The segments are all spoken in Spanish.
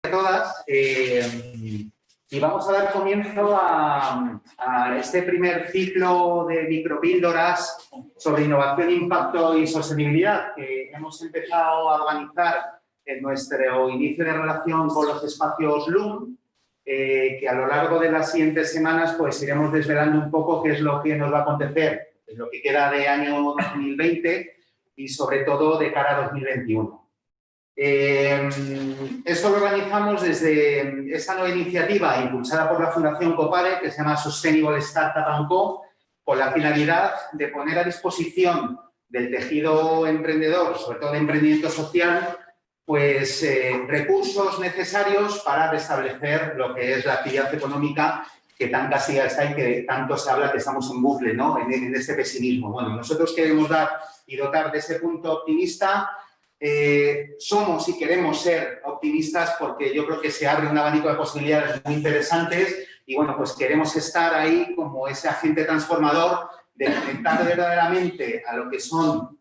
A todas y vamos a dar comienzo a este primer ciclo de micropíldoras sobre innovación, impacto y sostenibilidad que hemos empezado a organizar en nuestro inicio de relación con los espacios LUM, que a lo largo de las siguientes semanas pues iremos desvelando un poco qué es lo que nos va a acontecer en lo que queda de año 2020 y sobre todo de cara a 2021. Esto lo organizamos desde esta nueva iniciativa impulsada por la Fundación Copare, que se llama Sustainable Startup & Co, con la finalidad de poner a disposición del tejido emprendedor, sobre todo de emprendimiento social, pues recursos necesarios para restablecer lo que es la actividad económica que tan castigada está y que tanto se habla que estamos en bucle, ¿no? en este pesimismo. Bueno, nosotros queremos dar y dotar de ese punto optimista. Somos y queremos ser optimistas porque yo creo que se abre un abanico de posibilidades muy interesantes y, bueno, pues queremos estar ahí como ese agente transformador de conectar verdaderamente a lo que son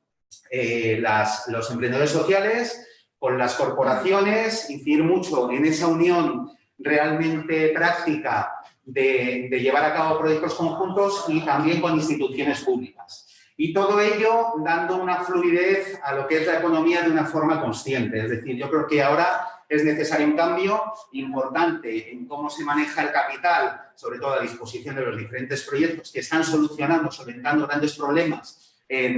los emprendedores sociales con las corporaciones, incidir mucho en esa unión realmente práctica de llevar a cabo proyectos conjuntos y también con instituciones públicas. Y todo ello dando una fluidez a lo que es la economía de una forma consciente. Es decir, yo creo que ahora es necesario un cambio importante en cómo se maneja el capital, sobre todo a disposición de los diferentes proyectos que están solventando grandes problemas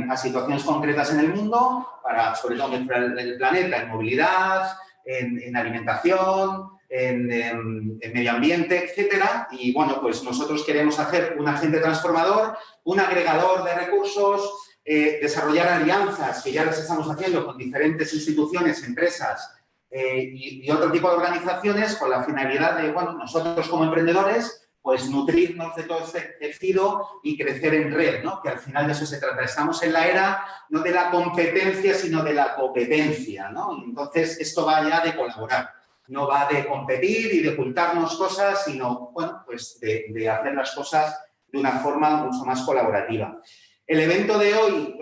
a situaciones concretas en el mundo, para sobre todo mejorar el planeta, en movilidad, en alimentación, en medio ambiente, etcétera. Y, bueno, pues nosotros queremos hacer un agente transformador, un agregador de recursos, desarrollar alianzas, que ya las estamos haciendo con diferentes instituciones, empresas y otro tipo de organizaciones, con la finalidad de, bueno, nosotros como emprendedores, pues nutrirnos de todo este tejido y crecer en red, ¿no? Que al final de eso se trata. Estamos en la era no de la competencia, sino de la competencia, ¿no? Y entonces, esto va ya de colaborar. No va de competir y de ocultarnos cosas, sino, bueno, pues de hacer las cosas de una forma mucho más colaborativa. El evento de hoy,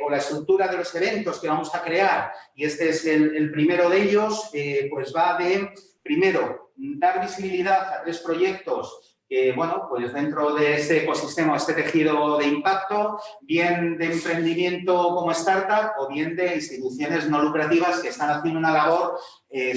o la estructura de los eventos que vamos a crear, y este es el primero de ellos, pues va de, primero, dar visibilidad a 3 proyectos que, bueno, pues dentro de este ecosistema, este tejido de impacto, bien de emprendimiento como startup o bien de instituciones no lucrativas que están haciendo una labor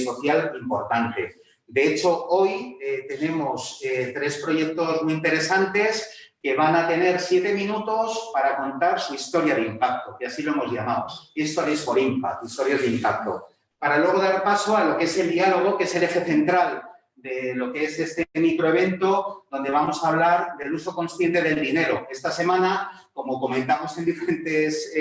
social importante. De hecho, hoy tenemos 3 proyectos muy interesantes que van a tener 7 minutos para contar su historia de impacto, que así lo hemos llamado, Stories for Impact, historias de impacto, para luego dar paso a lo que es el diálogo, que es el eje central de lo que es este microevento, donde vamos a hablar del uso consciente del dinero. Esta semana, como comentamos en diferentes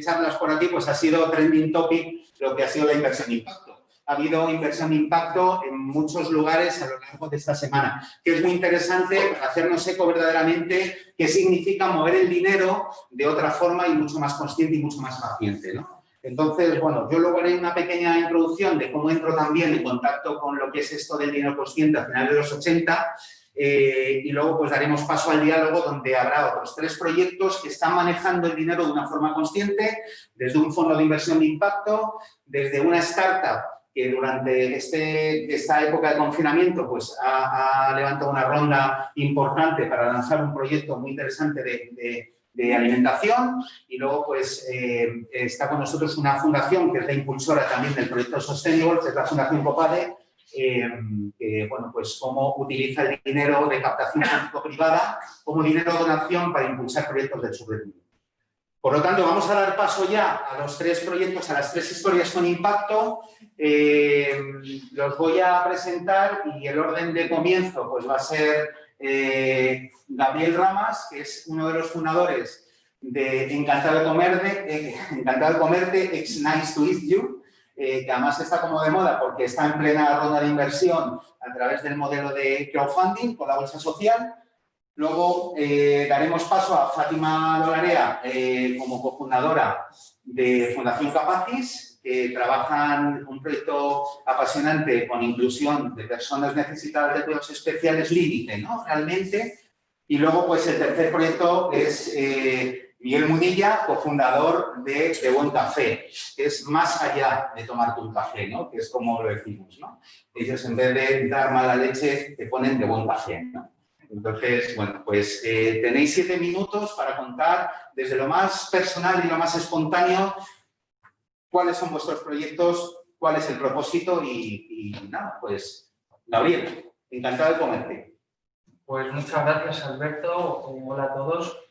charlas por aquí, pues ha sido trending topic lo que ha sido la inversión de impacto. Ha habido inversión de impacto en muchos lugares a lo largo de esta semana, que es muy interesante para hacernos eco verdaderamente qué significa mover el dinero de otra forma y mucho más consciente y mucho más paciente, ¿no? Entonces, bueno, yo luego haré una pequeña introducción de cómo entro también en contacto con lo que es esto del dinero consciente a finales de los 80 y luego pues daremos paso al diálogo donde habrá otros 3 proyectos que están manejando el dinero de una forma consciente, desde un fondo de inversión de impacto, desde una startup que durante esta época de confinamiento pues, ha levantado una ronda importante para lanzar un proyecto muy interesante de alimentación y luego pues, está con nosotros una fundación que es la impulsora también del proyecto Sustainable, que es la Fundación Copare, que, bueno, pues cómo utiliza el dinero de captación público-privada como dinero de donación para impulsar proyectos del sur del mundo. Por lo tanto, vamos a dar paso ya a los 3 proyectos, a las 3 historias con impacto. Los voy a presentar y el orden de comienzo pues, va a ser Gabriel Ramas, que es uno de los fundadores de Encantado de Comerte, It's Nice to Eat You, que además está como de moda porque está en plena ronda de inversión a través del modelo de crowdfunding con la bolsa social. Luego daremos paso a Fátima Dolarea como cofundadora de Fundación Capacis, que trabajan un proyecto apasionante con inclusión de personas necesitadas de cuidados especiales límite, ¿no? Realmente. Y luego, pues, el tercer proyecto es Miguel Munilla, cofundador de Buen Café, que es más allá de tomarte un café, ¿no? Que es como lo decimos, ¿no? Ellos, en vez de dar mala leche, te ponen de buen café, ¿no? Entonces, bueno, pues tenéis 7 minutos para contar desde lo más personal y lo más espontáneo cuáles son vuestros proyectos, cuál es el propósito y nada, pues, Gabriel, encantado de conocerte. Pues muchas gracias, Alberto. Hola a todos.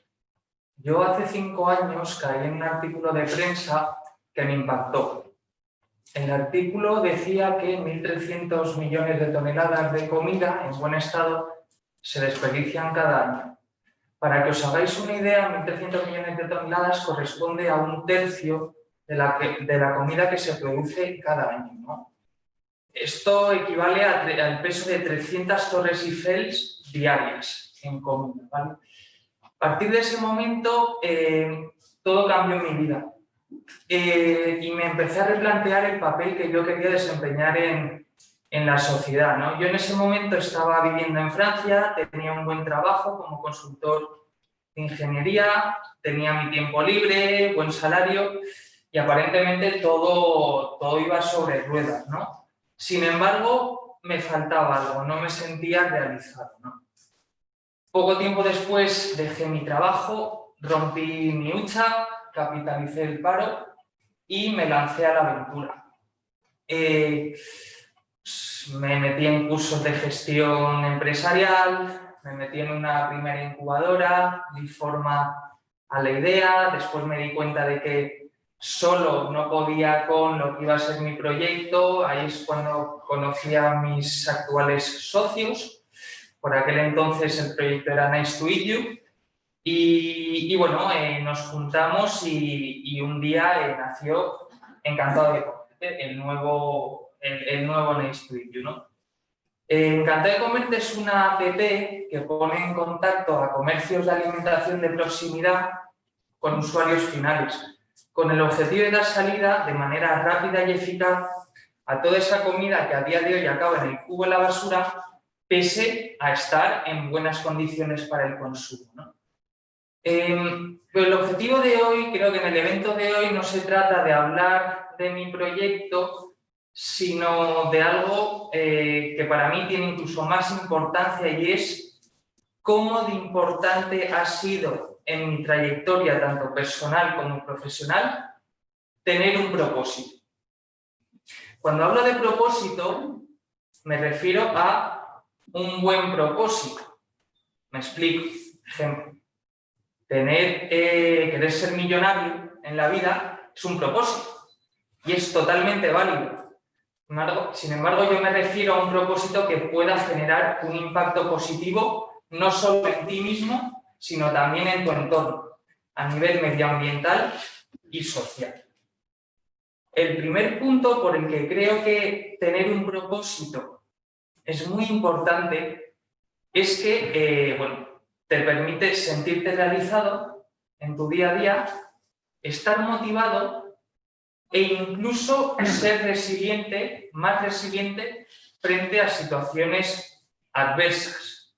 Yo hace 5 años caí en un artículo de prensa que me impactó. El artículo decía que 1.300 millones de toneladas de comida en buen estado se desperdician cada año. Para que os hagáis una idea, 1.300 millones de toneladas corresponde a 1/3 de la comida que se produce cada año, ¿no? Esto equivale al peso de 300 Torres Eiffel diarias en comida, ¿vale? A partir de ese momento, todo cambió en mi vida y me empecé a replantear el papel que yo quería desempeñar en la sociedad, ¿no? Yo en ese momento estaba viviendo en Francia, tenía un buen trabajo como consultor de ingeniería, tenía mi tiempo libre, buen salario y aparentemente todo iba sobre ruedas, ¿no? Sin embargo, me faltaba algo, no me sentía realizado, ¿no? Poco tiempo después dejé mi trabajo, rompí mi hucha, capitalicé el paro y me lancé a la aventura. Me metí en cursos de gestión empresarial, me metí en una primera incubadora, di forma a la idea, después me di cuenta de que solo no podía con lo que iba a ser mi proyecto, ahí es cuando conocí a mis actuales socios. Por aquel entonces el proyecto era Nice to Meet You y bueno, nos juntamos y un día nació Encantado de Comerte, el nuevo Nice to Meet You, ¿no? Encantado de Comerte es una app que pone en contacto a comercios de alimentación de proximidad con usuarios finales, con el objetivo de dar salida de manera rápida y eficaz a toda esa comida que a día de hoy acaba en el cubo de la basura, pese a estar en buenas condiciones para el consumo, ¿no? Pero el objetivo de hoy, creo que en el evento de hoy no se trata de hablar de mi proyecto, sino de algo que para mí tiene incluso más importancia y es cómo de importante ha sido en mi trayectoria, tanto personal como profesional, tener un propósito. Cuando hablo de propósito, me refiero a un buen propósito. Me explico. Ejemplo. Querer ser millonario en la vida es un propósito y es totalmente válido. Sin embargo, yo me refiero a un propósito que pueda generar un impacto positivo no solo en ti mismo, sino también en tu entorno, a nivel medioambiental y social. El primer punto por el que creo que tener un propósito es muy importante es que, bueno, te permite sentirte realizado en tu día a día, estar motivado e incluso ser resiliente, más resiliente frente a situaciones adversas.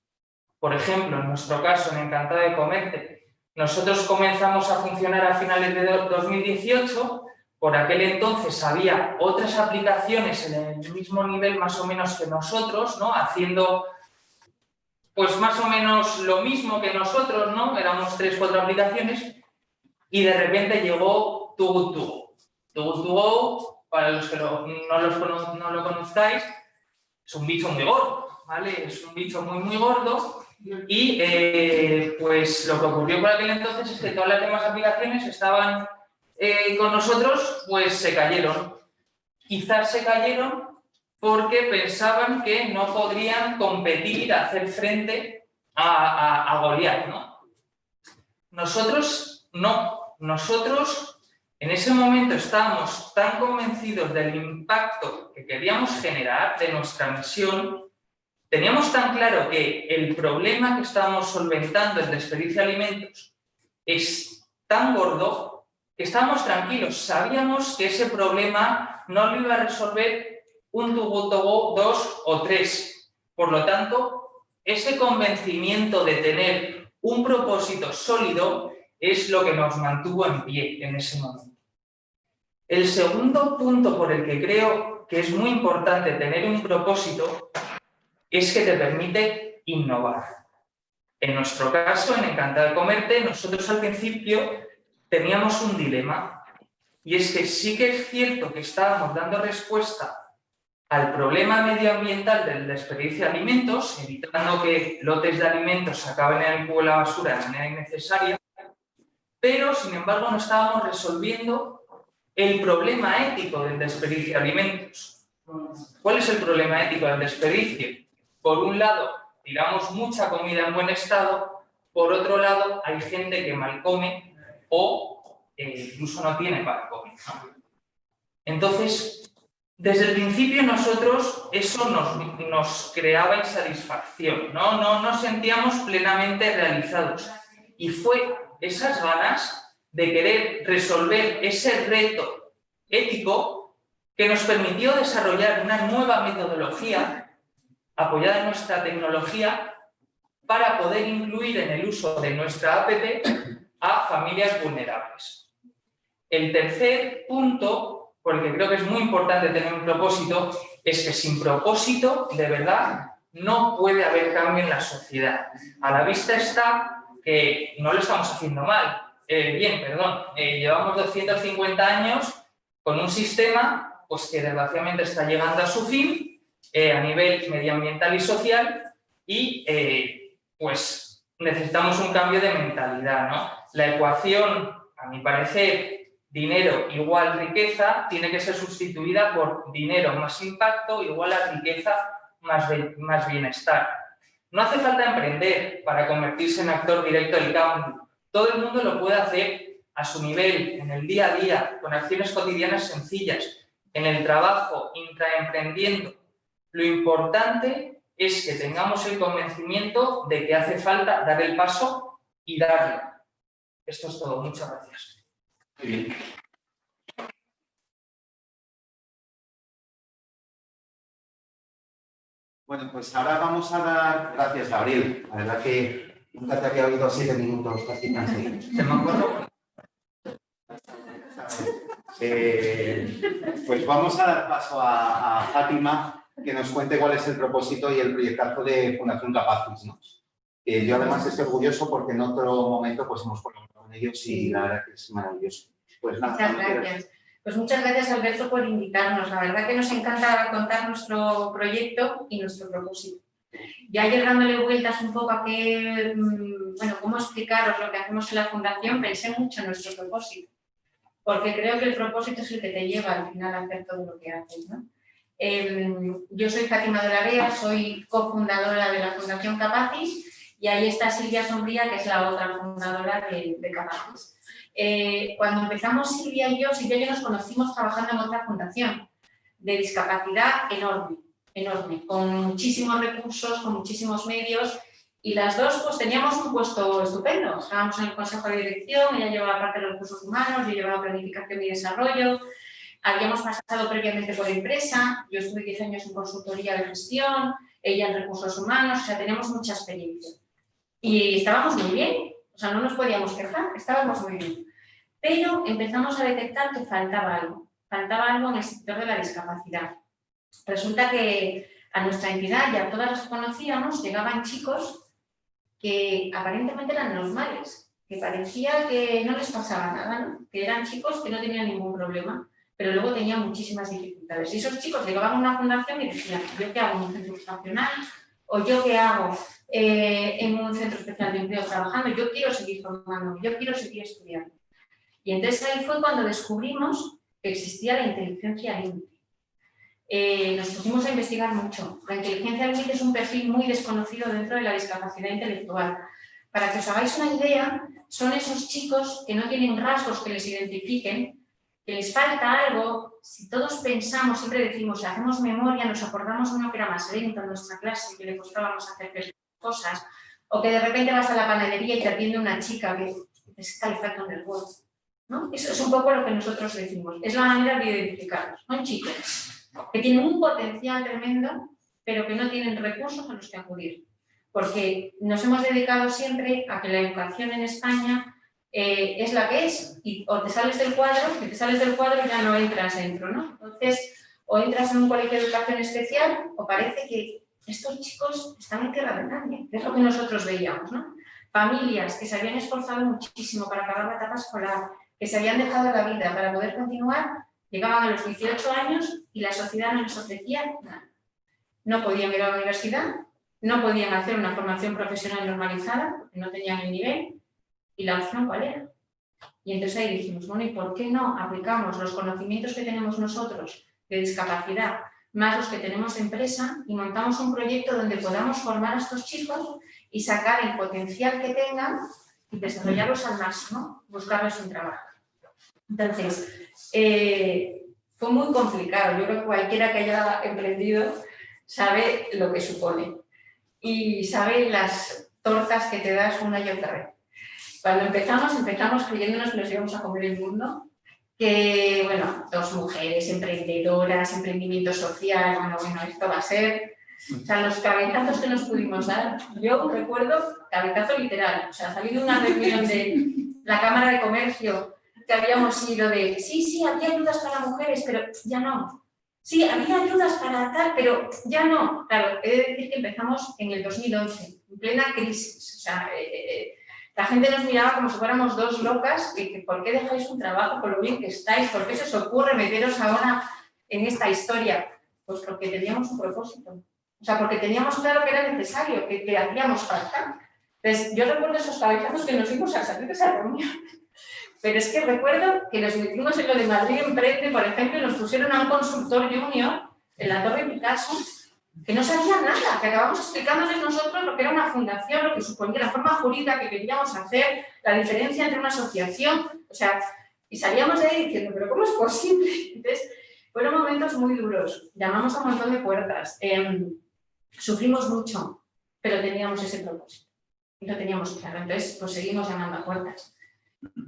Por ejemplo, en nuestro caso, en Encantado de Comerte, nosotros comenzamos a funcionar a finales de 2018. Por aquel entonces había otras aplicaciones en el mismo nivel más o menos que nosotros, ¿no? Haciendo pues más o menos lo mismo que nosotros, ¿no? Éramos 3 o 4 aplicaciones y de repente llegó Too Good To Go. Too Good To Go, para los que no lo conozcáis, es un bicho muy gordo, ¿vale? Es un bicho muy, muy gordo y pues lo que ocurrió por aquel entonces es que todas las demás aplicaciones estaban con nosotros, pues se cayeron. Quizás se cayeron porque pensaban que no podrían competir, hacer frente a Goliat, ¿no? Nosotros no. Nosotros en ese momento estábamos tan convencidos del impacto que queríamos generar, de nuestra misión, teníamos tan claro que el problema que estábamos solventando, el desperdicio de alimentos, es tan gordo que estábamos tranquilos. Sabíamos que ese problema no lo iba a resolver un Too Good To Go 2 o 3. Por lo tanto, ese convencimiento de tener un propósito sólido es lo que nos mantuvo en pie en ese momento. El segundo punto por el que creo que es muy importante tener un propósito es que te permite innovar. En nuestro caso, en Encantada de Comerte, nosotros al principio teníamos un dilema, y es que sí que es cierto que estábamos dando respuesta al problema medioambiental del desperdicio de alimentos, evitando que lotes de alimentos se acaben en el cubo de la basura de manera innecesaria, pero sin embargo no estábamos resolviendo el problema ético del desperdicio de alimentos. ¿Cuál es el problema ético del desperdicio? Por un lado, tiramos mucha comida en buen estado, por otro lado, hay gente que mal come o incluso no tiene para comer, ¿no? Entonces, desde el principio nosotros eso nos creaba insatisfacción, ¿no? Nos sentíamos plenamente realizados. Y fue esas ganas de querer resolver ese reto ético que nos permitió desarrollar una nueva metodología apoyada en nuestra tecnología para poder incluir en el uso de nuestra app a familias vulnerables. El tercer punto, porque creo que es muy importante tener un propósito, es que sin propósito, de verdad, no puede haber cambio en la sociedad. A la vista está que no lo estamos haciendo mal. Llevamos 250 años con un sistema pues, que desgraciadamente está llegando a su fin a nivel medioambiental y social y pues necesitamos un cambio de mentalidad, ¿no? La ecuación, a mi parecer, dinero igual riqueza, tiene que ser sustituida por dinero más impacto igual a riqueza más bienestar. No hace falta emprender para convertirse en actor directo del cambio. Todo el mundo lo puede hacer a su nivel, en el día a día, con acciones cotidianas sencillas, en el trabajo, intraemprendiendo. Lo importante es que tengamos el convencimiento de que hace falta dar el paso y darlo. Esto es todo. Muchas gracias. Muy bien. Bueno, pues ahora vamos a dar... Gracias, Gabriel. La verdad que nunca te había oído 7 minutos casi tan seguidos. ¿Se me acuerdo? Pues vamos a dar paso a Fátima, que nos cuente cuál es el propósito y el proyectazo de Fundación Capacis, ¿no? Yo además estoy orgulloso porque en otro momento pues hemos colaborado con ellos y la verdad que es maravilloso. Pues nada, muchas gracias. Pues muchas gracias, Alberto, por invitarnos. La verdad que nos encanta contar nuestro proyecto y nuestro propósito. Ya llegándole vueltas un poco a qué, cómo explicaros lo que hacemos en la Fundación, pensé mucho en nuestro propósito, porque creo que el propósito es el que te lleva al final a hacer todo lo que haces, ¿no? Yo soy Fátima de la Vega, soy cofundadora de la Fundación Capacis y ahí está Silvia Sombría, que es la otra fundadora de Capacis. Cuando empezamos Silvia y yo nos conocimos trabajando en otra fundación de discapacidad enorme, con muchísimos recursos, con muchísimos medios, y las dos pues teníamos un puesto estupendo. Estábamos en el consejo de dirección, ella llevaba parte de los recursos humanos, yo llevaba planificación y desarrollo, habíamos pasado previamente por empresa, yo estuve 10 años en consultoría de gestión, ella en recursos humanos, o sea, teníamos mucha experiencia. Y estábamos muy bien, o sea, no nos podíamos quejar, estábamos muy bien. Pero empezamos a detectar que faltaba algo en el sector de la discapacidad. Resulta que a nuestra entidad, ya todas las conocíamos, llegaban chicos que aparentemente eran normales, que parecía que no les pasaba nada, ¿no? Que eran chicos que no tenían ningún problema, pero luego tenían muchísimas dificultades. Y esos chicos llegaban a una fundación y decían, ¿yo qué hago en un centro estacional? ¿O yo qué hago en un centro especial de empleo trabajando? Yo quiero seguir formándome, yo quiero seguir estudiando. Y entonces ahí fue cuando descubrimos que existía la inteligencia límite. Nos pusimos a investigar mucho. La inteligencia límite es un perfil muy desconocido dentro de la discapacidad intelectual. Para que os hagáis una idea, son esos chicos que no tienen rasgos que les identifiquen, que les falta algo. Si todos pensamos, siempre decimos, si hacemos memoria, nos acordamos de uno que era más lento en nuestra clase, que le costaba más hacer cosas, o que de repente vas a la panadería y te atiende una chica que te está le falta un recuerdo, ¿no? Eso es un poco lo que nosotros decimos. Es la manera de identificarlos. Son chicos que tienen un potencial tremendo, pero que no tienen recursos a los que acudir. Porque nos hemos dedicado siempre a que la educación en España es la que es, y o te sales del cuadro, si te sales del cuadro ya no entras dentro, ¿no? Entonces, o entras en un colegio de educación especial, o parece que estos chicos están en tierra de nadie, que es lo que nosotros veíamos, ¿no? Familias que se habían esforzado muchísimo para acabar la etapa escolar, que se habían dejado la vida para poder continuar, llegaban a los 18 años y la sociedad no les ofrecía nada. No podían ir a la universidad, no podían hacer una formación profesional normalizada, porque no tenían el nivel, y la opción ¿cuál era? Y entonces ahí dijimos, bueno, ¿y por qué no aplicamos los conocimientos que tenemos nosotros de discapacidad, más los que tenemos de empresa, y montamos un proyecto donde podamos formar a estos chicos y sacar el potencial que tengan y desarrollarlos al máximo, buscarles un trabajo? Entonces, fue muy complicado. Yo creo que cualquiera que haya emprendido sabe lo que supone y sabe las tortas que te das una y otra vez. Cuando empezamos creyéndonos que nos íbamos a comer el mundo, que, bueno, dos mujeres emprendedoras, emprendimiento social, bueno, esto va a ser... O sea, los cabezazos que nos pudimos dar, yo recuerdo cabezazo literal, o sea, salí de una reunión de la Cámara de Comercio que habíamos ido de, sí, había ayudas para mujeres, pero ya no. Sí, había ayudas para tal, pero ya no. Claro, he de decir que empezamos en el 2011, en plena crisis. O sea, la gente nos miraba como si fuéramos dos locas, que ¿por qué dejáis un trabajo con lo bien que estáis? ¿Por qué se os ocurre meteros ahora en esta historia? Pues porque teníamos un propósito. O sea, porque teníamos claro que era necesario, que hacíamos falta. Entonces, yo recuerdo esos cabezazos que nos dimos al salir de esa reunión. Pero es que recuerdo que nos metimos en lo de Madrid Emprende, por ejemplo, y nos pusieron a un consultor junior en la Torre Picasso, que no sabía nada, que acabamos explicándoles nosotros lo que era una fundación, lo que suponía la forma jurídica que queríamos hacer, la diferencia entre una asociación, o sea, y salíamos de ahí diciendo, ¿pero cómo es posible? Entonces, fueron momentos muy duros, llamamos a un montón de puertas, sufrimos mucho, pero teníamos ese propósito, y lo teníamos claro, entonces pues seguimos llamando a puertas.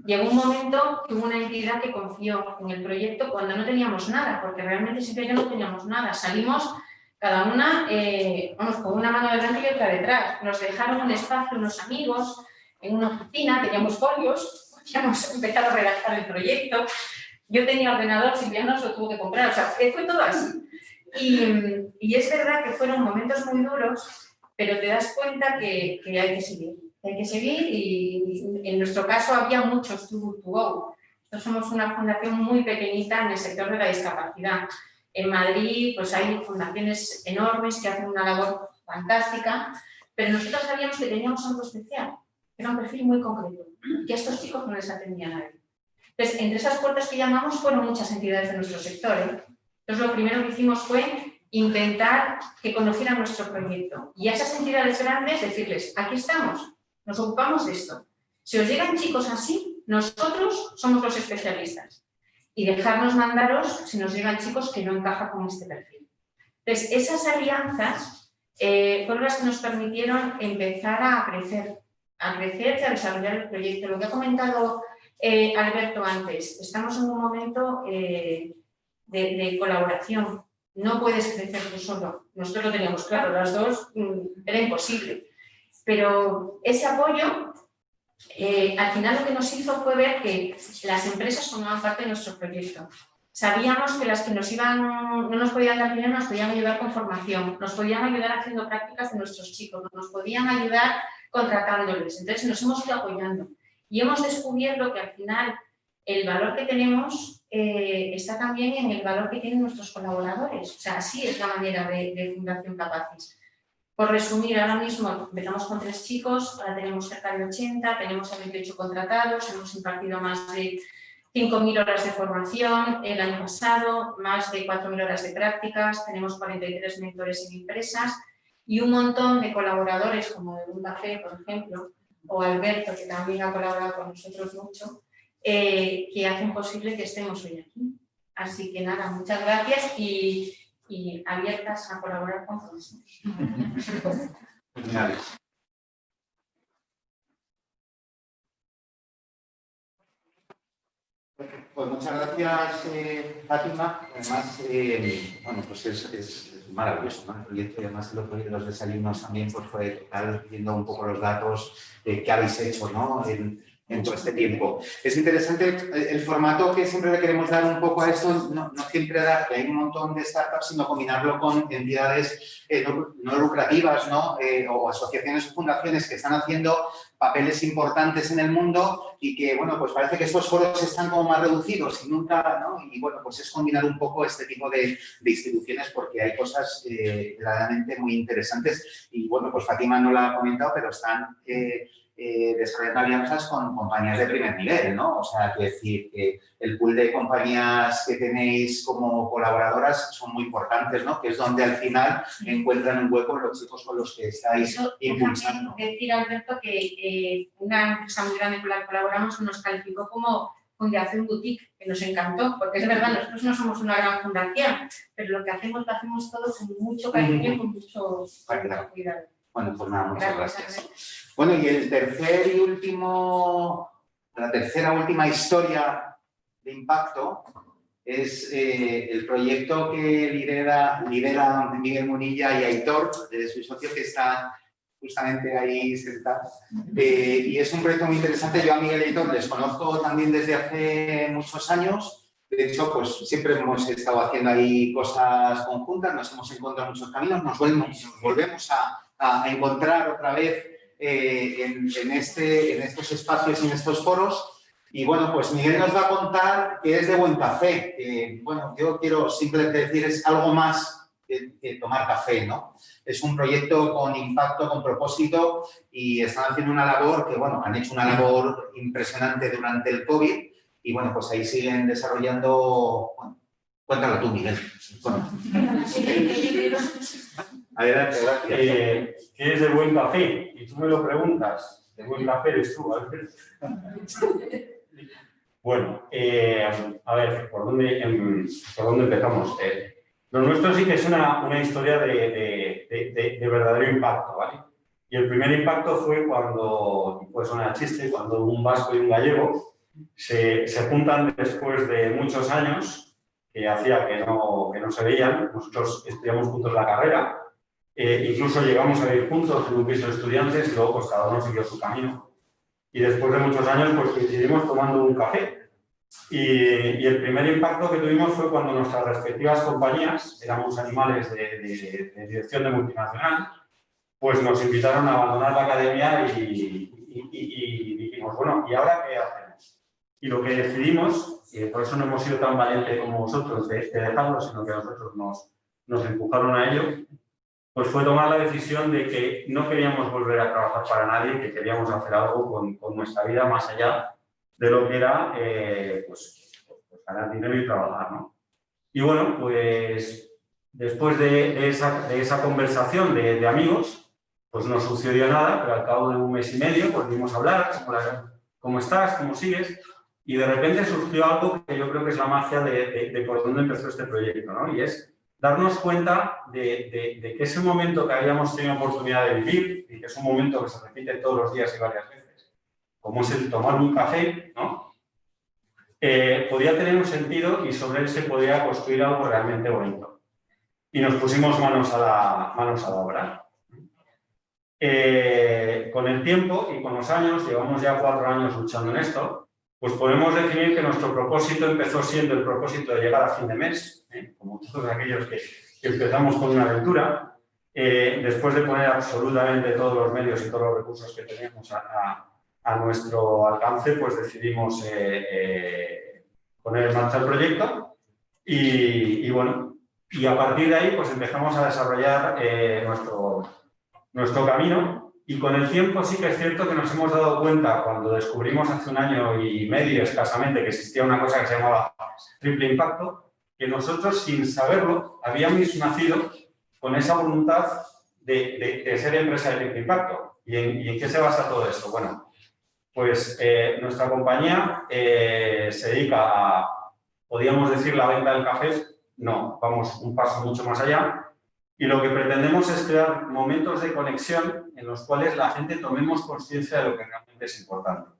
Llegó un momento que hubo una entidad que confió en el proyecto cuando no teníamos nada, porque realmente siempre ya no teníamos nada. Salimos cada una, con una mano delante y otra detrás. Nos dejaron un espacio unos amigos en una oficina, teníamos folios, podíamos empezar a redactar el proyecto. Yo tenía ordenador, Silvia se lo tuvo que comprar, o sea, fue todo así. Y es verdad que fueron momentos muy duros, pero te das cuenta que hay que seguir. Hay que seguir y en nuestro caso había muchos Too Good To Go. Nosotros somos una fundación muy pequeñita en el sector de la discapacidad. En Madrid pues hay fundaciones enormes que hacen una labor fantástica, pero nosotros sabíamos que teníamos algo especial, era un perfil muy concreto, que a estos chicos no les atendía nadie. Entonces, entre esas puertas que llamamos fueron muchas entidades de nuestro sector. Entonces, lo primero que hicimos fue intentar que conocieran nuestro proyecto y a esas entidades grandes decirles, aquí estamos. Nos ocupamos de esto. Si os llegan chicos así, nosotros somos los especialistas. Y dejarnos mandaros si nos llegan chicos que no encajan con este perfil. Entonces, esas alianzas fueron las que nos permitieron empezar a crecer y a desarrollar el proyecto. Lo que ha comentado Alberto antes, estamos en un momento de colaboración. No puedes crecer tú solo. Nosotros lo teníamos claro, las dos era imposible. Pero ese apoyo, al final lo que nos hizo fue ver que las empresas formaban parte de nuestro proyecto. Sabíamos que las que no nos podían dar dinero nos podían ayudar con formación, nos podían ayudar haciendo prácticas de nuestros chicos, nos podían ayudar contratándoles. Entonces nos hemos ido apoyando y hemos descubierto que al final el valor que tenemos está también en el valor que tienen nuestros colaboradores. O sea, así es la manera de Fundación Capacis. Por resumir, ahora mismo empezamos con 3 chicos, ahora tenemos cerca de 80, tenemos a 28 contratados, hemos impartido más de 5.000 horas de formación el año pasado, más de 4.000 horas de prácticas, tenemos 43 mentores en empresas y un montón de colaboradores como de Un Café, por ejemplo, o Alberto, que también ha colaborado con nosotros mucho, que hacen posible que estemos hoy aquí. Así que nada, muchas gracias y abiertas a colaborar con todos. Pues muchas gracias, Fátima. Además, bueno, pues es maravilloso, ¿no? El proyecto y además los desayunos también pues fue total, viendo un poco los datos que habéis hecho, ¿no? En en todo este tiempo. Es interesante el formato que siempre le queremos dar un poco a esto, no siempre dar que hay un montón de startups, sino combinarlo con entidades no lucrativas, ¿no? O asociaciones o fundaciones que están haciendo papeles importantes en el mundo y que, bueno, pues parece que estos foros están como más reducidos y nunca, ¿no? Y, bueno, pues es combinar un poco este tipo de instituciones porque hay cosas verdaderamente muy interesantes y, bueno, pues Fátima no lo ha comentado, pero están desarrollando alianzas con compañías de primer nivel, ¿no? O sea, quiero decir que el pool de compañías que tenéis como colaboradoras son muy importantes, ¿no? Que es donde al final encuentran un hueco los chicos con los que estáis impulsando. Déjame decir, Alberto, que una empresa muy grande con la que colaboramos nos calificó como Fundación Boutique, que nos encantó, porque es verdad, nosotros no somos una gran fundación, pero lo hacemos todo con mucho cariño y con mucho cuidado. Bueno, pues nada, muchas gracias. Bueno, y la tercera última historia de impacto es el proyecto que lidera Miguel Munilla y Aitor, su socio, que está justamente ahí sentado. Y es un proyecto muy interesante. Yo a Miguel y Aitor les conozco también desde hace muchos años. De hecho, pues siempre hemos estado haciendo ahí cosas conjuntas, nos hemos encontrado muchos caminos, nos volvemos a encontrar otra vez en estos espacios y en estos foros. Y bueno, pues Miguel nos va a contar que es de buen café. Bueno, yo quiero simplemente decir, es algo más que tomar café, ¿no? Es un proyecto con impacto, con propósito y están haciendo una labor que, bueno, han hecho una labor impresionante durante el COVID y, bueno, pues ahí siguen desarrollando... Bueno, cuéntalo tú, Miguel. Bueno. Adelante, gracias. ¿Qué es de buen café? Y tú me lo preguntas. ¿De buen café eres tú, Alberto? Bueno, a ver, ¿por dónde empezamos? Lo nuestro sí que es una historia de verdadero impacto, ¿vale? Y el primer impacto fue cuando, puede sonar chiste, cuando un vasco y un gallego se juntan después de muchos años que hacía que no se veían. Nosotros estudiamos juntos la carrera. Incluso llegamos a vivir juntos en un piso de estudiantes y luego pues cada uno siguió su camino. Y después de muchos años pues coincidimos tomando un café. Y el primer impacto que tuvimos fue cuando nuestras respectivas compañías, éramos animales de dirección de multinacional, pues nos invitaron a abandonar la academia y dijimos, bueno, ¿y ahora qué hacemos? Y lo que decidimos, y por eso no hemos sido tan valientes como vosotros de dejarlo, sino que nosotros nos empujaron a ello, pues fue tomar la decisión de que no queríamos volver a trabajar para nadie, que queríamos hacer algo con nuestra vida más allá de lo que era pues ganar dinero y trabajar, ¿no? Y bueno, pues después de esa conversación de amigos, pues no sucedió nada, pero al cabo de un mes y medio volvimos a hablar, ¿cómo estás? ¿Cómo sigues? Y de repente surgió algo que yo creo que es la magia de por dónde empezó este proyecto, ¿no? Y es darnos cuenta de que ese momento que habíamos tenido oportunidad de vivir, y que es un momento que se repite todos los días y varias veces, como es el tomar un café, ¿no? Podía tener un sentido y sobre él se podía construir algo realmente bonito. Y nos pusimos manos a la obra. Con el tiempo y con los años, llevamos ya 4 años luchando en esto, pues podemos definir que nuestro propósito empezó siendo el propósito de llegar a fin de mes, como todos aquellos que empezamos con una aventura, después de poner absolutamente todos los medios y todos los recursos que teníamos a nuestro alcance, pues decidimos poner en marcha el proyecto y bueno, y a partir de ahí pues empezamos a desarrollar nuestro camino. Y con el tiempo sí que es cierto que nos hemos dado cuenta, cuando descubrimos hace 1 año y medio escasamente que existía una cosa que se llamaba triple impacto, que nosotros sin saberlo habíamos nacido con esa voluntad de ser empresa de triple impacto. ¿Y en qué se basa todo esto? Bueno, pues nuestra compañía se dedica a, podríamos decir, la venta del café. No, vamos un paso mucho más allá. Y lo que pretendemos es crear momentos de conexión en los cuales la gente tomemos conciencia de lo que realmente es importante.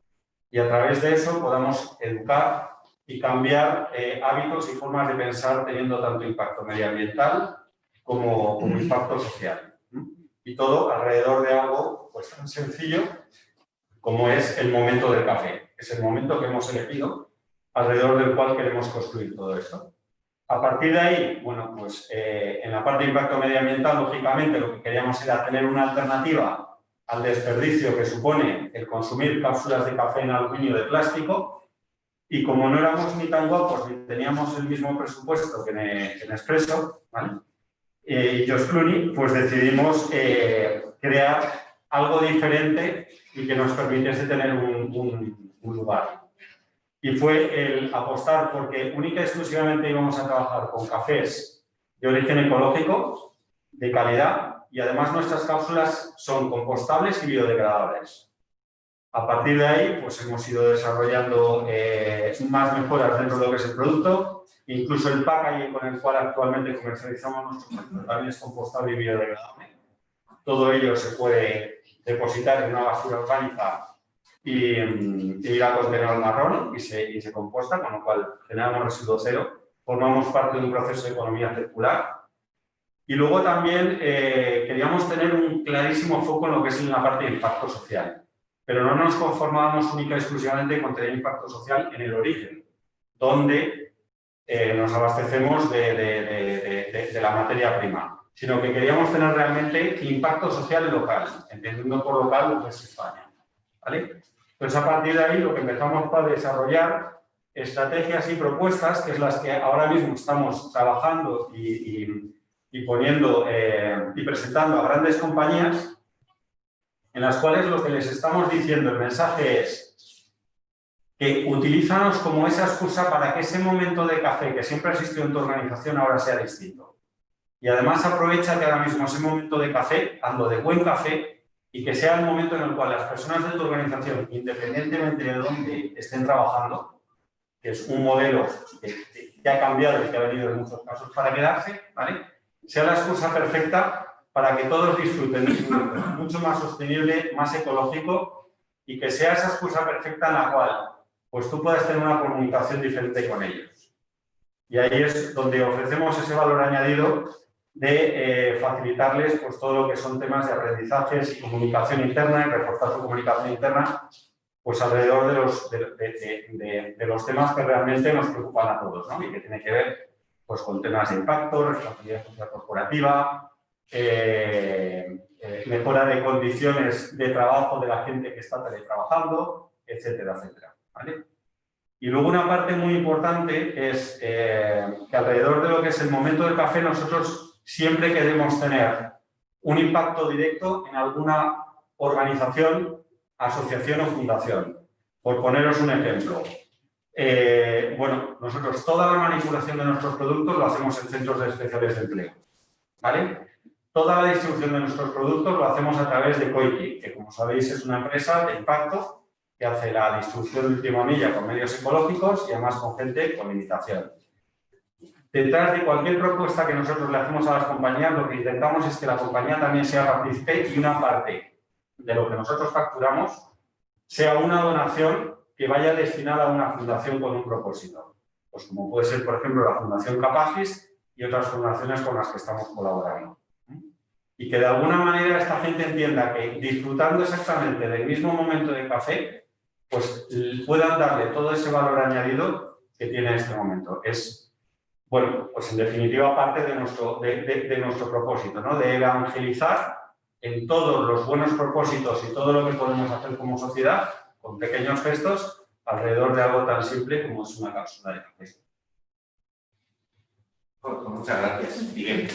Y a través de eso podamos educar y cambiar hábitos y formas de pensar teniendo tanto impacto medioambiental como impacto social. Y todo alrededor de algo pues tan sencillo como es el momento del café. Es el momento que hemos elegido, alrededor del cual queremos construir todo esto. A partir de ahí, bueno, pues en la parte de impacto medioambiental, lógicamente, lo que queríamos era tener una alternativa al desperdicio que supone el consumir cápsulas de café en aluminio de plástico. Y como no éramos ni tan guapos ni teníamos el mismo presupuesto que en Nespresso, ¿vale? Y George Clooney, pues decidimos crear algo diferente y que nos permitiese tener un lugar. Y fue el apostar porque única y exclusivamente íbamos a trabajar con cafés de origen ecológico, de calidad, y además nuestras cápsulas son compostables y biodegradables. A partir de ahí, pues hemos ido desarrollando más mejoras dentro de lo que es el producto. Incluso el packaging con el cual actualmente comercializamos nuestro producto también es compostable y biodegradable. Todo ello se puede depositar en una basura orgánica y ir a contenedor marrón y se composta, con lo cual generamos residuo cero. Formamos parte de un proceso de economía circular. Y luego también queríamos tener un clarísimo foco en lo que es la parte de impacto social. Pero no nos conformábamos única y exclusivamente con tener impacto social en el origen, donde nos abastecemos de la materia prima, sino que queríamos tener realmente impacto social local, entendiendo por local lo que es España, ¿vale? Entonces, a partir de ahí, lo que empezamos a desarrollar estrategias y propuestas, que es las que ahora mismo estamos trabajando y poniendo y presentando a grandes compañías, en las cuales lo que les estamos diciendo, el mensaje es que utilízanos como esa excusa para que ese momento de café que siempre existió en tu organización ahora sea distinto. Y además aprovecha que ahora mismo ese momento de café, hazlo de buen café, y que sea el momento en el cual las personas de tu organización, independientemente de dónde estén trabajando, que es un modelo que ha cambiado y que ha venido en muchos casos para quedarse, ¿vale? Sea la excusa perfecta para que todos disfruten de un producto mucho más sostenible, más ecológico, y que sea esa excusa perfecta en la cual pues tú puedas tener una comunicación diferente con ellos. Y ahí es donde ofrecemos ese valor añadido de facilitarles pues, todo lo que son temas de aprendizajes y comunicación interna, y reforzar su comunicación interna pues, alrededor de los temas que realmente nos preocupan a todos, ¿no? Y que tiene que ver pues, con temas de impacto, responsabilidad social corporativa, mejora de condiciones de trabajo de la gente que está teletrabajando, etcétera, etcétera, ¿vale? Y luego una parte muy importante es que alrededor de lo que es el momento del café nosotros siempre queremos tener un impacto directo en alguna organización, asociación o fundación. Por poneros un ejemplo. Bueno, nosotros toda la manipulación de nuestros productos lo hacemos en centros especiales de empleo, ¿vale? Toda la distribución de nuestros productos lo hacemos a través de Koiki, que como sabéis es una empresa de impacto que hace la distribución de última milla con medios ecológicos y además con gente con limitación. Detrás de cualquier propuesta que nosotros le hacemos a las compañías, lo que intentamos es que la compañía también sea partícipe y una parte de lo que nosotros facturamos sea una donación que vaya destinada a una fundación con un propósito. Pues como puede ser, por ejemplo, la Fundación Capacis y otras fundaciones con las que estamos colaborando. Y que de alguna manera esta gente entienda que disfrutando exactamente del mismo momento de café, pues puedan darle todo ese valor añadido que tiene este momento. Es, bueno, pues en definitiva parte de nuestro propósito, ¿no? De evangelizar en todos los buenos propósitos y todo lo que podemos hacer como sociedad, con pequeños gestos, alrededor de algo tan simple como es una cápsula de café. Muchas gracias, Miguel.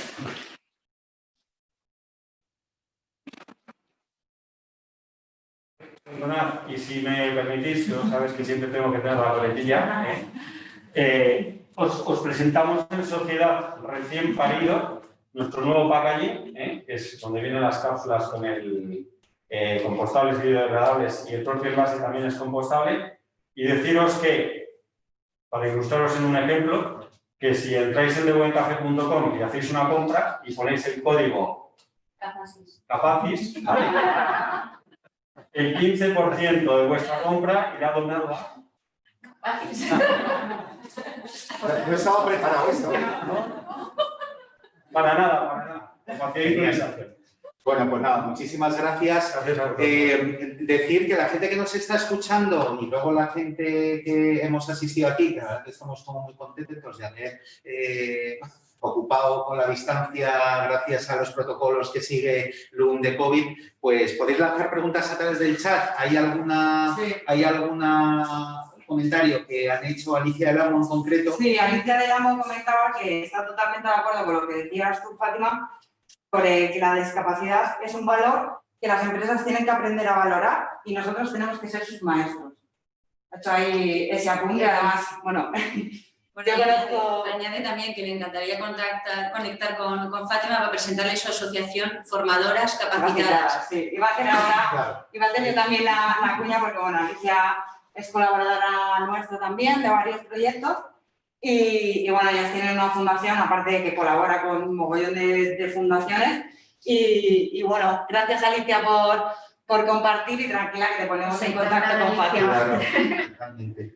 Perdonad, y si me permitís, yo sabes que siempre tengo que tener la coletilla, os presentamos en sociedad recién parido nuestro nuevo packaging, que es donde vienen las cápsulas con el compostables y biodegradables, y el propio envase también es compostable. Y deciros que, para ilustraros en un ejemplo, que si entráis en debuencafe.com y hacéis una compra y ponéis el código Capacis, ¿vale? El 15% de vuestra compra irá donado a... No estaba preparado esto, ¿no? Para nada, para nada. Bueno, pues nada, muchísimas gracias. Decir que la gente que nos está escuchando y luego la gente que hemos asistido aquí, que la verdad que estamos como muy contentos de haber ocupado con la distancia gracias a los protocolos que sigue LUM de COVID, pues podéis lanzar preguntas a través del chat. ¿Hay alguna comentario que han hecho Alicia del Amo en concreto? Sí, Alicia del Amo comentaba que está totalmente de acuerdo con lo que decías tú, Fátima, sobre que la discapacidad es un valor que las empresas tienen que aprender a valorar y nosotros tenemos que ser sus maestros. Ha hecho ahí ese apunte, además, bueno... Bueno, añade también que le encantaría conectar con Fátima para presentarle su asociación Formadoras Capacitadas. Sí, iba a hacer ahora, iba a tener también la cuña porque, bueno, Alicia es colaboradora nuestra también de varios proyectos y bueno, ellas tienen una fundación, aparte de que colabora con un mogollón de fundaciones y bueno, gracias Alicia por compartir y tranquila que te ponemos en contacto con Fátima.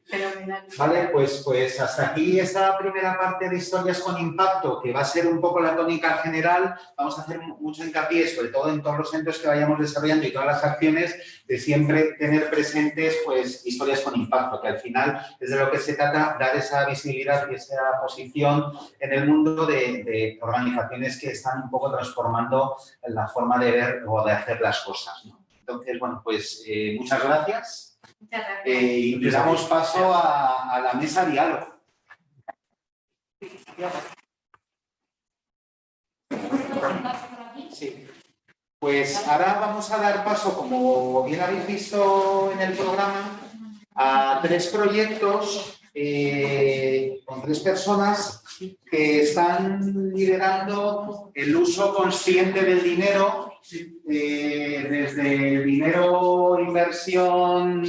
Claro, vale, pues hasta aquí esta primera parte de Historias con Impacto, que va a ser un poco la tónica general. Vamos a hacer mucho hincapié, sobre todo en todos los centros que vayamos desarrollando y todas las acciones, de siempre tener presentes pues historias con impacto, que al final es de lo que se trata, dar esa visibilidad y esa posición en el mundo de organizaciones que están un poco transformando la forma de ver o de hacer las cosas, ¿no? Entonces, bueno, pues muchas gracias. Muchas gracias. Y damos paso a la mesa diálogo. Sí. Pues ahora vamos a dar paso, como bien habéis visto en el programa, a 3 proyectos con 3 personas que están liderando el uso consciente del dinero, desde el dinero inversión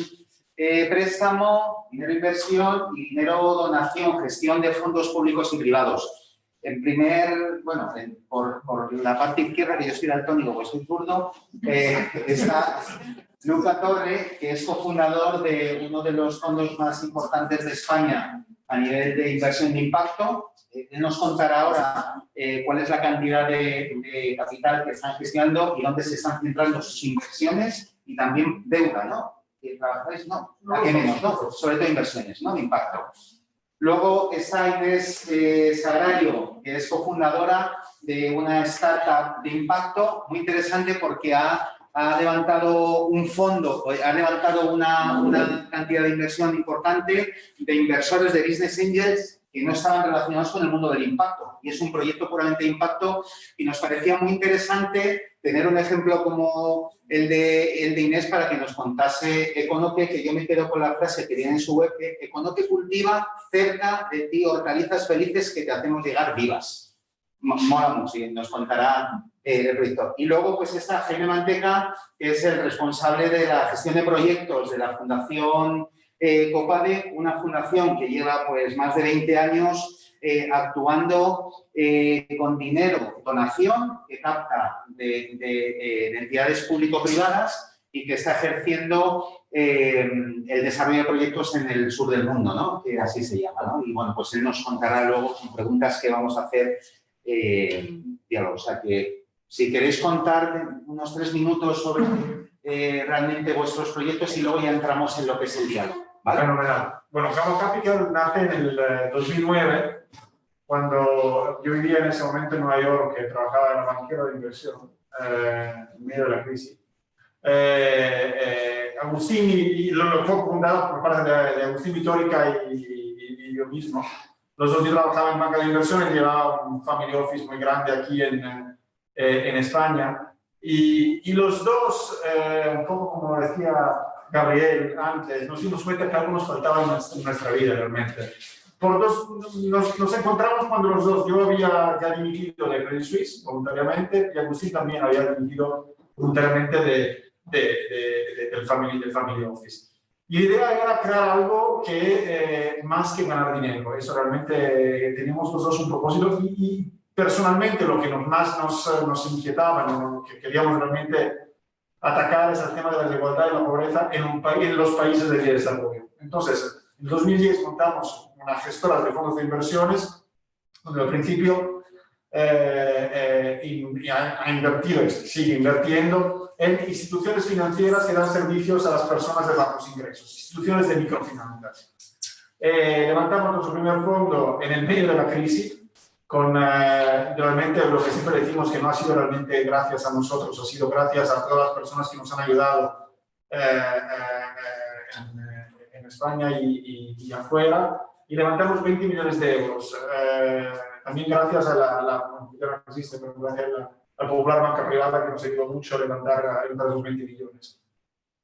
préstamo, dinero inversión y dinero donación, gestión de fondos públicos y privados. En primer, bueno, por la parte izquierda, que yo soy daltónico, pues soy zurdo, está Luca Torre, que es cofundador de uno de los fondos más importantes de España a nivel de inversión de impacto. Él nos contará ahora cuál es la cantidad de capital que están gestionando y dónde se están centrando sus inversiones y también deuda, ¿no? ¿Que trabajáis? No, ¿a qué menos, no? Sobre todo inversiones, ¿no? De impacto. Luego está Inés Sagrario, que es cofundadora de una startup de impacto muy interesante porque ha levantado un fondo, ha levantado una cantidad de inversión importante de inversores de Business Angels que no estaban relacionados con el mundo del impacto. Y es un proyecto puramente de impacto y nos parecía muy interesante tener un ejemplo como el de Inés para que nos contase Econoque, que yo me quedo con la frase que tiene en su web, que Econoque cultiva cerca de ti hortalizas felices que te hacemos llegar vivas. Mola mucho y nos contará el proyecto. Y luego pues está Jaime Manteca, que es el responsable de la gestión de proyectos de la Fundación COPADE, una fundación que lleva pues más de 20 años actuando con dinero, donación, que capta de entidades público-privadas y que está ejerciendo el desarrollo de proyectos en el sur del mundo, ¿no? Que así se llama, ¿no? Y bueno, pues él nos contará luego con preguntas que vamos a hacer diálogo. O sea que si queréis contar unos 3 minutos sobre realmente vuestros proyectos y luego ya entramos en lo que es el diálogo. ¿Vale? Fenomenal. Bueno, Cabo Capital nace en el 2009, cuando yo vivía en ese momento en Nueva York, que trabajaba en la banquera de inversión, en medio de la crisis. Agustín y lo fue fundado por parte de Agustín Vitórica y yo mismo. Los dos yo trabajaba en banca de inversión y llevaba un family office muy grande aquí en España. Y los dos, un poco como decía Gabriel antes, nos dimos cuenta que algo nos faltaba en nuestra vida realmente. Nos encontramos cuando los dos, yo había ya dimitido de Credit Suisse voluntariamente y Agustín también había dimitido voluntariamente del family office. Y la idea era crear algo que más que ganar dinero. Eso realmente teníamos los dos un propósito y personalmente lo que más nos inquietaba, lo que queríamos realmente atacar es el tema de la desigualdad y la pobreza en los países de desarrollo. Entonces, en 2010 montamos una gestora de fondos de inversiones, donde al principio y ha invertido, sigue invirtiendo en instituciones financieras que dan servicios a las personas de bajos ingresos, instituciones de microfinanzas. Levantamos nuestro primer fondo en el medio de la crisis, con realmente lo que siempre decimos que no ha sido realmente gracias a nosotros, ha sido gracias a todas las personas que nos han ayudado en España y afuera, y levantamos 20 millones de euros. También gracias a ya no existe, pero gracias a la Popular Banca Privada, que nos ayudó mucho a levantar esos 20 millones.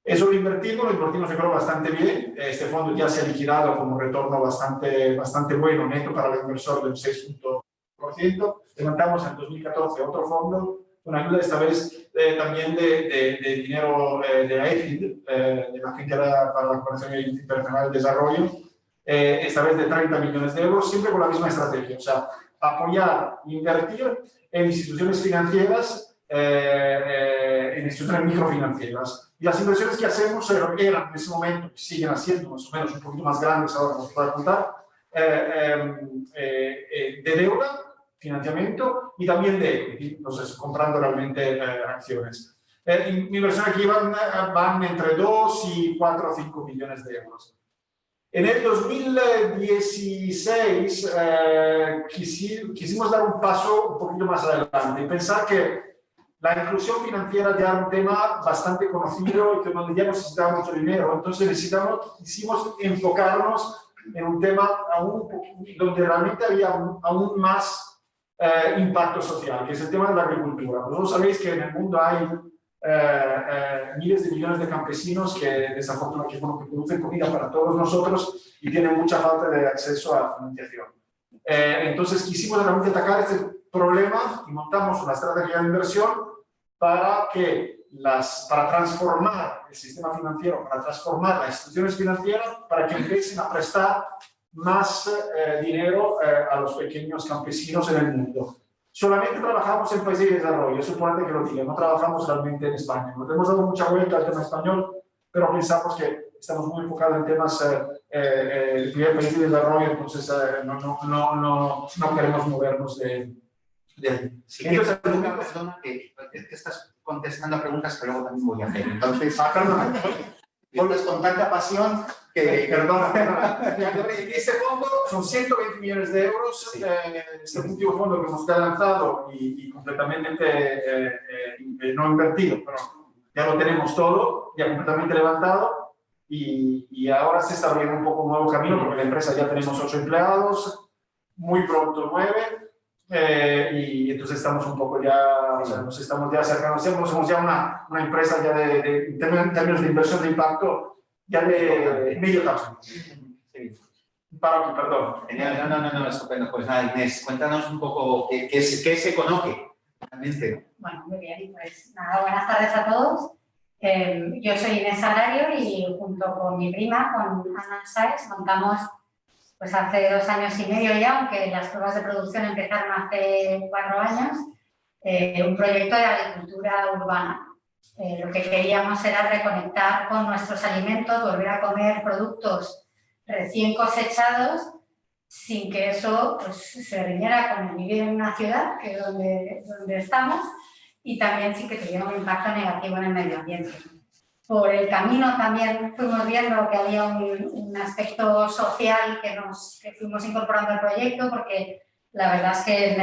Eso lo invertimos yo creo bastante bien. Este fondo ya se ha liquidado con un retorno bastante bueno, neto para el inversor del 6%. Levantamos en 2014 otro fondo, con ayuda esta vez también de dinero de la EFID, de la Agencia para la Cooperación Internacional de Desarrollo, esta vez de 30 millones de euros, siempre con la misma estrategia, o sea, apoyar, invertir en instituciones financieras, en instituciones microfinancieras. Y las inversiones que hacemos eran en ese momento, que siguen haciendo más o menos un poquito más grandes ahora, como os puedo contar, de deuda, financiamiento y también de equity, entonces comprando realmente acciones. Mi inversión aquí van entre 2 y 4 o 5 millones de euros. En el 2016 quisimos dar un paso un poquito más adelante y pensar que la inclusión financiera ya era un tema bastante conocido y que donde ya necesitaba mucho dinero. Entonces quisimos enfocarnos en un tema donde realmente había aún más impacto social, que es el tema de la agricultura. Vosotros sabéis que en el mundo hay miles de millones de campesinos que desafortunadamente que producen comida para todos nosotros y tienen mucha falta de acceso a la financiación. Entonces quisimos realmente atacar este problema y montamos una estrategia de inversión para transformar el sistema financiero, para transformar las instituciones financieras, para que empiecen a prestar más dinero a los pequeños campesinos en el mundo. Solamente trabajamos en países de desarrollo, es importante que lo diga, no trabajamos realmente en España. Nos hemos dado mucha vuelta al tema español, pero pensamos que estamos muy enfocados en temas de países de desarrollo, entonces no queremos movernos de ahí. Sí, entonces, perdona, que estás contestando a preguntas que luego también voy a hacer. Entonces, perdona, vuelves con tanta pasión que, perdona. Este fondo son 120 millones de euros. Sí. Este último fondo que hemos lanzado y completamente no invertido, pero ya lo tenemos todo, ya completamente levantado. Y ahora se está abriendo un poco un nuevo camino porque la empresa ya tenemos 8 empleados, muy pronto 9. Y entonces estamos un poco ya, o sea, nos estamos ya acercando, somos ya una empresa ya en términos de inversión de impacto, ya de medio tamaño. Sí. Para, perdón. No, estupendo. Pues nada, Inés, cuéntanos un poco qué es Econoque. Bueno, muy bien, pues nada, buenas tardes a todos. Yo soy Inés Sagrario y junto con mi prima, con Ana Sáez, montamos pues hace 2 años y medio ya, aunque las pruebas de producción empezaron hace 4 años, un proyecto de agricultura urbana. Lo que queríamos era reconectar con nuestros alimentos, volver a comer productos recién cosechados, sin que eso pues, se riñera con el vivir en una ciudad, que es donde estamos, y también sin que tuviera un impacto negativo en el medio ambiente. Por el camino también fuimos viendo que había un aspecto social que fuimos incorporando al proyecto, porque la verdad es que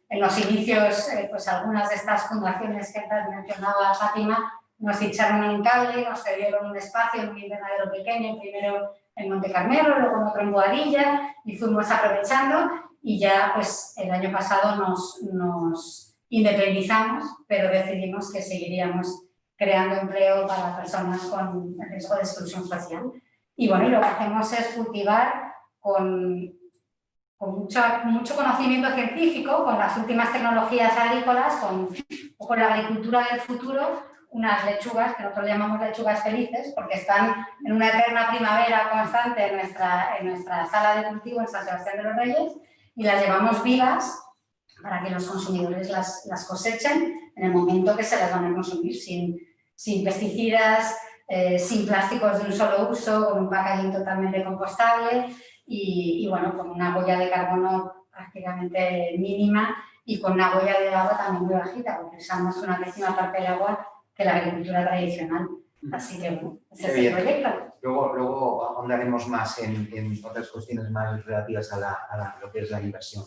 en los inicios, pues algunas de estas fundaciones que mencionaba Fátima nos echaron un cable, nos cedieron un espacio en un invernadero pequeño, primero en Monte Carmelo, luego en otro en Boadilla, y fuimos aprovechando y ya pues el año pasado nos independizamos, pero decidimos que seguiríamos creando empleo para personas con riesgo de exclusión social. Y bueno, y lo que hacemos es cultivar con mucho conocimiento científico, con las últimas tecnologías agrícolas, con la agricultura del futuro, unas lechugas, que nosotros llamamos lechugas felices, porque están en una eterna primavera constante en nuestra sala de cultivo en San Sebastián de los Reyes, y las llevamos vivas para que los consumidores las cosechen en el momento que se las van a consumir, sin pesticidas, sin plásticos de un solo uso, con un packaging totalmente compostable y bueno, con una huella de carbono prácticamente mínima y con una huella de agua también muy bajita, porque usamos una décima parte del agua que la agricultura tradicional. Así que bueno, ese es el proyecto. Luego ahondaremos más en otras cuestiones más relativas a lo que es la inversión.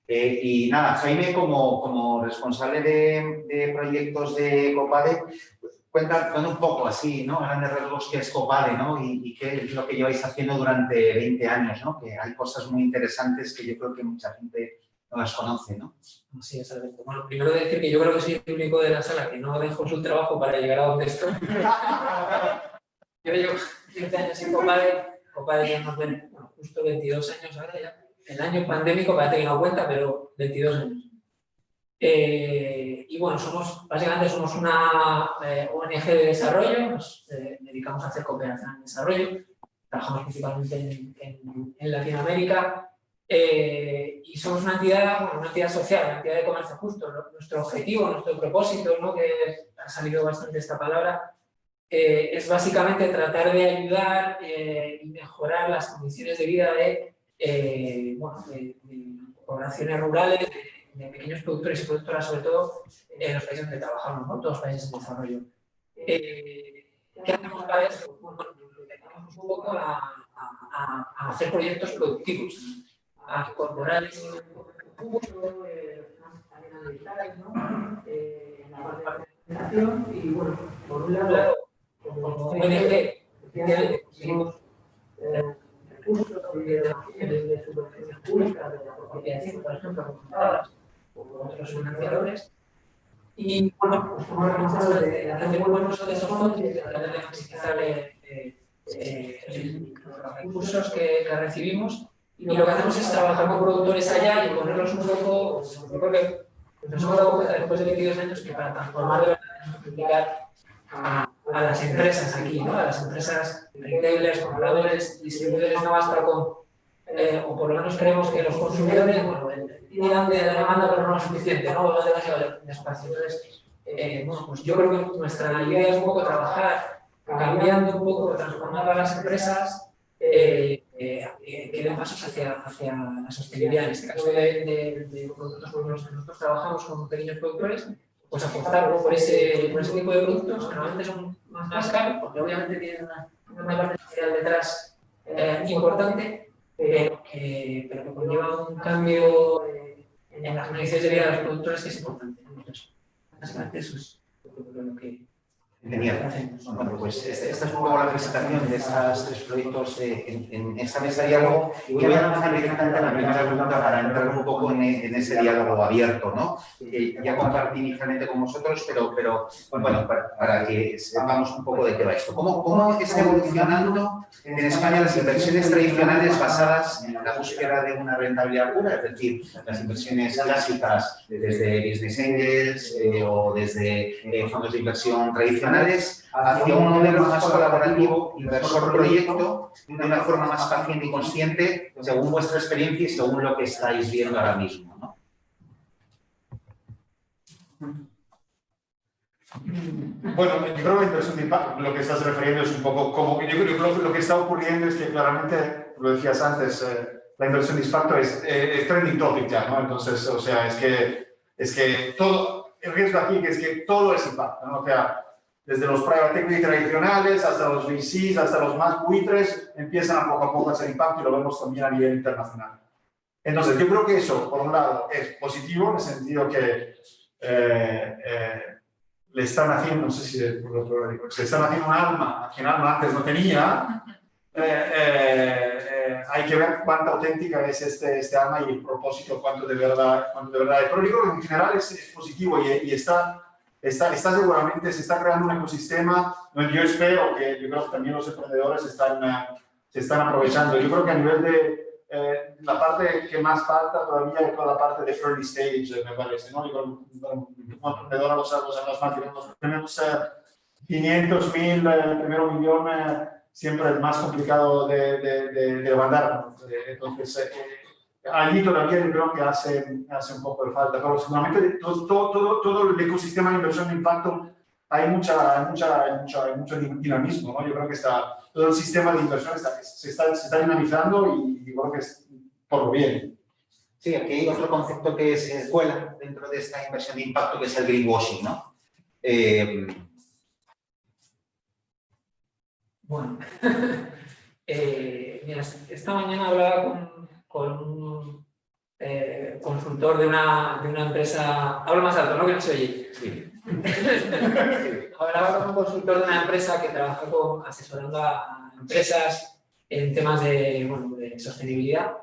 Y nada, Jaime, como responsable de proyectos de Copade, cuéntanos un poco así, ¿no? Grandes rasgos, qué es Copade, ¿no? Y qué es lo que lleváis haciendo durante 20 años, ¿no? Que hay cosas muy interesantes que yo creo que mucha gente no las conoce, ¿no? Así es, Alberto. Bueno, primero decir que yo creo que soy el único de la sala que no dejó su trabajo para llegar a donde estoy. Yo llevo 15 años en Copade. Copade ya justo 22 años ahora ya. El año pandémico parece que no cuenta, pero 22 años. Y bueno, básicamente somos una ONG de desarrollo, nos dedicamos a hacer cooperación en desarrollo, trabajamos principalmente en Latinoamérica y somos una entidad social, una entidad de comercio justo. Nuestro objetivo, nuestro propósito, ¿no? Que ha salido bastante esta palabra, es básicamente tratar de ayudar y mejorar las condiciones de vida de poblaciones rurales, de pequeños productores y productoras, sobre todo en los países donde trabajamos, ¿no? Todos los países en desarrollo. ¿Qué hacemos para eso? Bueno, nos dedicamos un poco a hacer proyectos productivos, a incorporar ese recurso, también analizar, ¿no? En la parte de participación y, bueno, por un lado, como ONG, conseguimos recursos de subvenciones públicas, de la apropiación, por ejemplo, consultadas o otros financiadores. Y bueno, pues como responsables de hacer buen uso de esos fondos y de tratar de maximizar los recursos que recibimos. Y lo que hacemos es trabajar con productores allá y ponerlos un poco. Yo creo que nos hemos dado cuenta después de 22 años que para transformar de verdad tenemos que implicar a las empresas aquí, ¿no? A las empresas retailers, compradores, distribuidores, no basta con, o por lo menos creemos que los consumidores, bueno, tiran de la demanda pero no es suficiente, ¿no? Van demasiado despacio. Entonces, bueno, pues yo creo que nuestra idea es un poco trabajar cambiando un poco, transformar a las empresas que den pasos hacia la sostenibilidad. En este caso de productos con los que nosotros trabajamos con pequeños productores, pues apostar por ese tipo de productos que normalmente son más caros, porque obviamente tienen una parte social detrás importante, pero que conlleva un cambio en las condiciones de vida de los productores que es importante. Entonces, básicamente eso es lo que Genial. Bueno, pues esta es un poco la presentación de estos 3 proyectos en esta mesa de diálogo. Y voy a lanzar directamente la primera pregunta para entrar un poco en ese diálogo abierto, ¿no? Ya compartí inicialmente con vosotros, pero bueno, para que sepamos un poco de qué va esto. ¿Cómo está evolucionando en España las inversiones tradicionales basadas en la búsqueda de una rentabilidad pura? Es decir, las inversiones clásicas desde Business Angels o desde fondos de inversión tradicionales hacia un modelo más colaborativo, inversor-proyecto, de una forma más paciente y consciente, según vuestra experiencia y según lo que estáis viendo ahora mismo, ¿no? Bueno, yo creo que la inversión de impacto, lo que estás refiriendo es un poco como... Yo creo que lo que está ocurriendo es que claramente, lo decías antes, la inversión de impacto es trending topic ya, ¿no? Entonces, o sea, es que todo, el riesgo aquí es que todo es impacto, ¿no? O sea, desde los private equity tradicionales hasta los VCs, hasta los más buitres, empiezan a poco a hacer impacto y lo vemos también a nivel internacional. Entonces, yo creo que eso, por un lado, es positivo en el sentido que le están haciendo, no sé si le están haciendo un alma, que un alma antes no tenía. Hay que ver cuánta auténtica es este alma y el propósito, cuánto de verdad hay. Pero yo creo que en general es positivo y está seguramente, se está creando un ecosistema donde yo espero que, yo creo que también los emprendedores se están aprovechando. Yo creo que a nivel de la parte que más falta todavía es toda la parte de early stage, me parece, ¿no? Yo creo que un emprendedor los más los primeros 500, 1000, el primero millón, siempre es más complicado de mandar. Entonces, allí todavía yo creo que hace un poco de falta, pero seguramente todo el ecosistema de inversión de impacto hay mucho dinamismo, ¿no? Yo creo que todo el sistema de inversión se está dinamizando y yo creo que es por lo bien. Sí, aquí hay otro concepto que se cuela dentro de esta inversión de impacto, que es el greenwashing, ¿no? Bueno, mira, esta mañana hablaba con un consultor de una empresa. Hablo más alto, ¿no? Que no se oye. Sí. Hablaba con un consultor de una empresa que trabaja asesorando a empresas en temas de sostenibilidad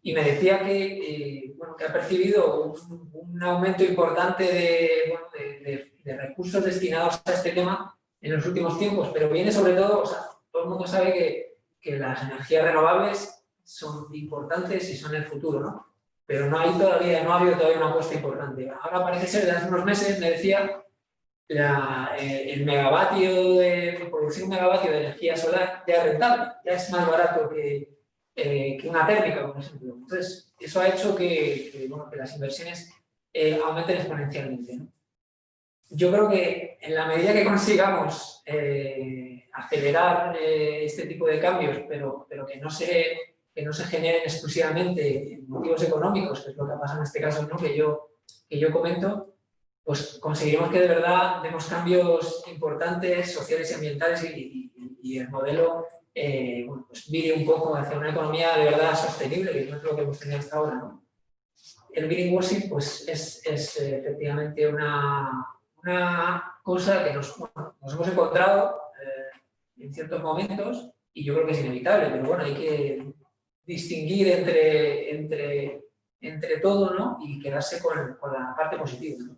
y me decía que ha percibido un aumento importante de recursos destinados a este tema en los últimos tiempos, pero viene sobre todo, o sea, todo el mundo sabe que las energías renovables son importantes y son el futuro, ¿no? Pero no ha habido todavía una apuesta importante. Ahora parece ser, desde hace unos meses, me decía, el megavatio producir un megavatio de energía solar ya es rentable, ya es más barato que una térmica, por ejemplo. Entonces, eso ha hecho que las inversiones aumenten exponencialmente, ¿no? Yo creo que en la medida que consigamos acelerar este tipo de cambios, pero que no se generen exclusivamente en motivos económicos, que es lo que pasa en este caso, ¿no? que yo comento, pues conseguiremos que de verdad demos cambios importantes, sociales y ambientales y el modelo pues mire un poco hacia una economía de verdad sostenible, que no es lo que hemos tenido hasta ahora, ¿no? El greenwashing pues, es efectivamente una cosa que nos hemos encontrado en ciertos momentos y yo creo que es inevitable, pero bueno, hay que distinguir entre todo, ¿no? Y quedarse con la parte positiva, ¿no?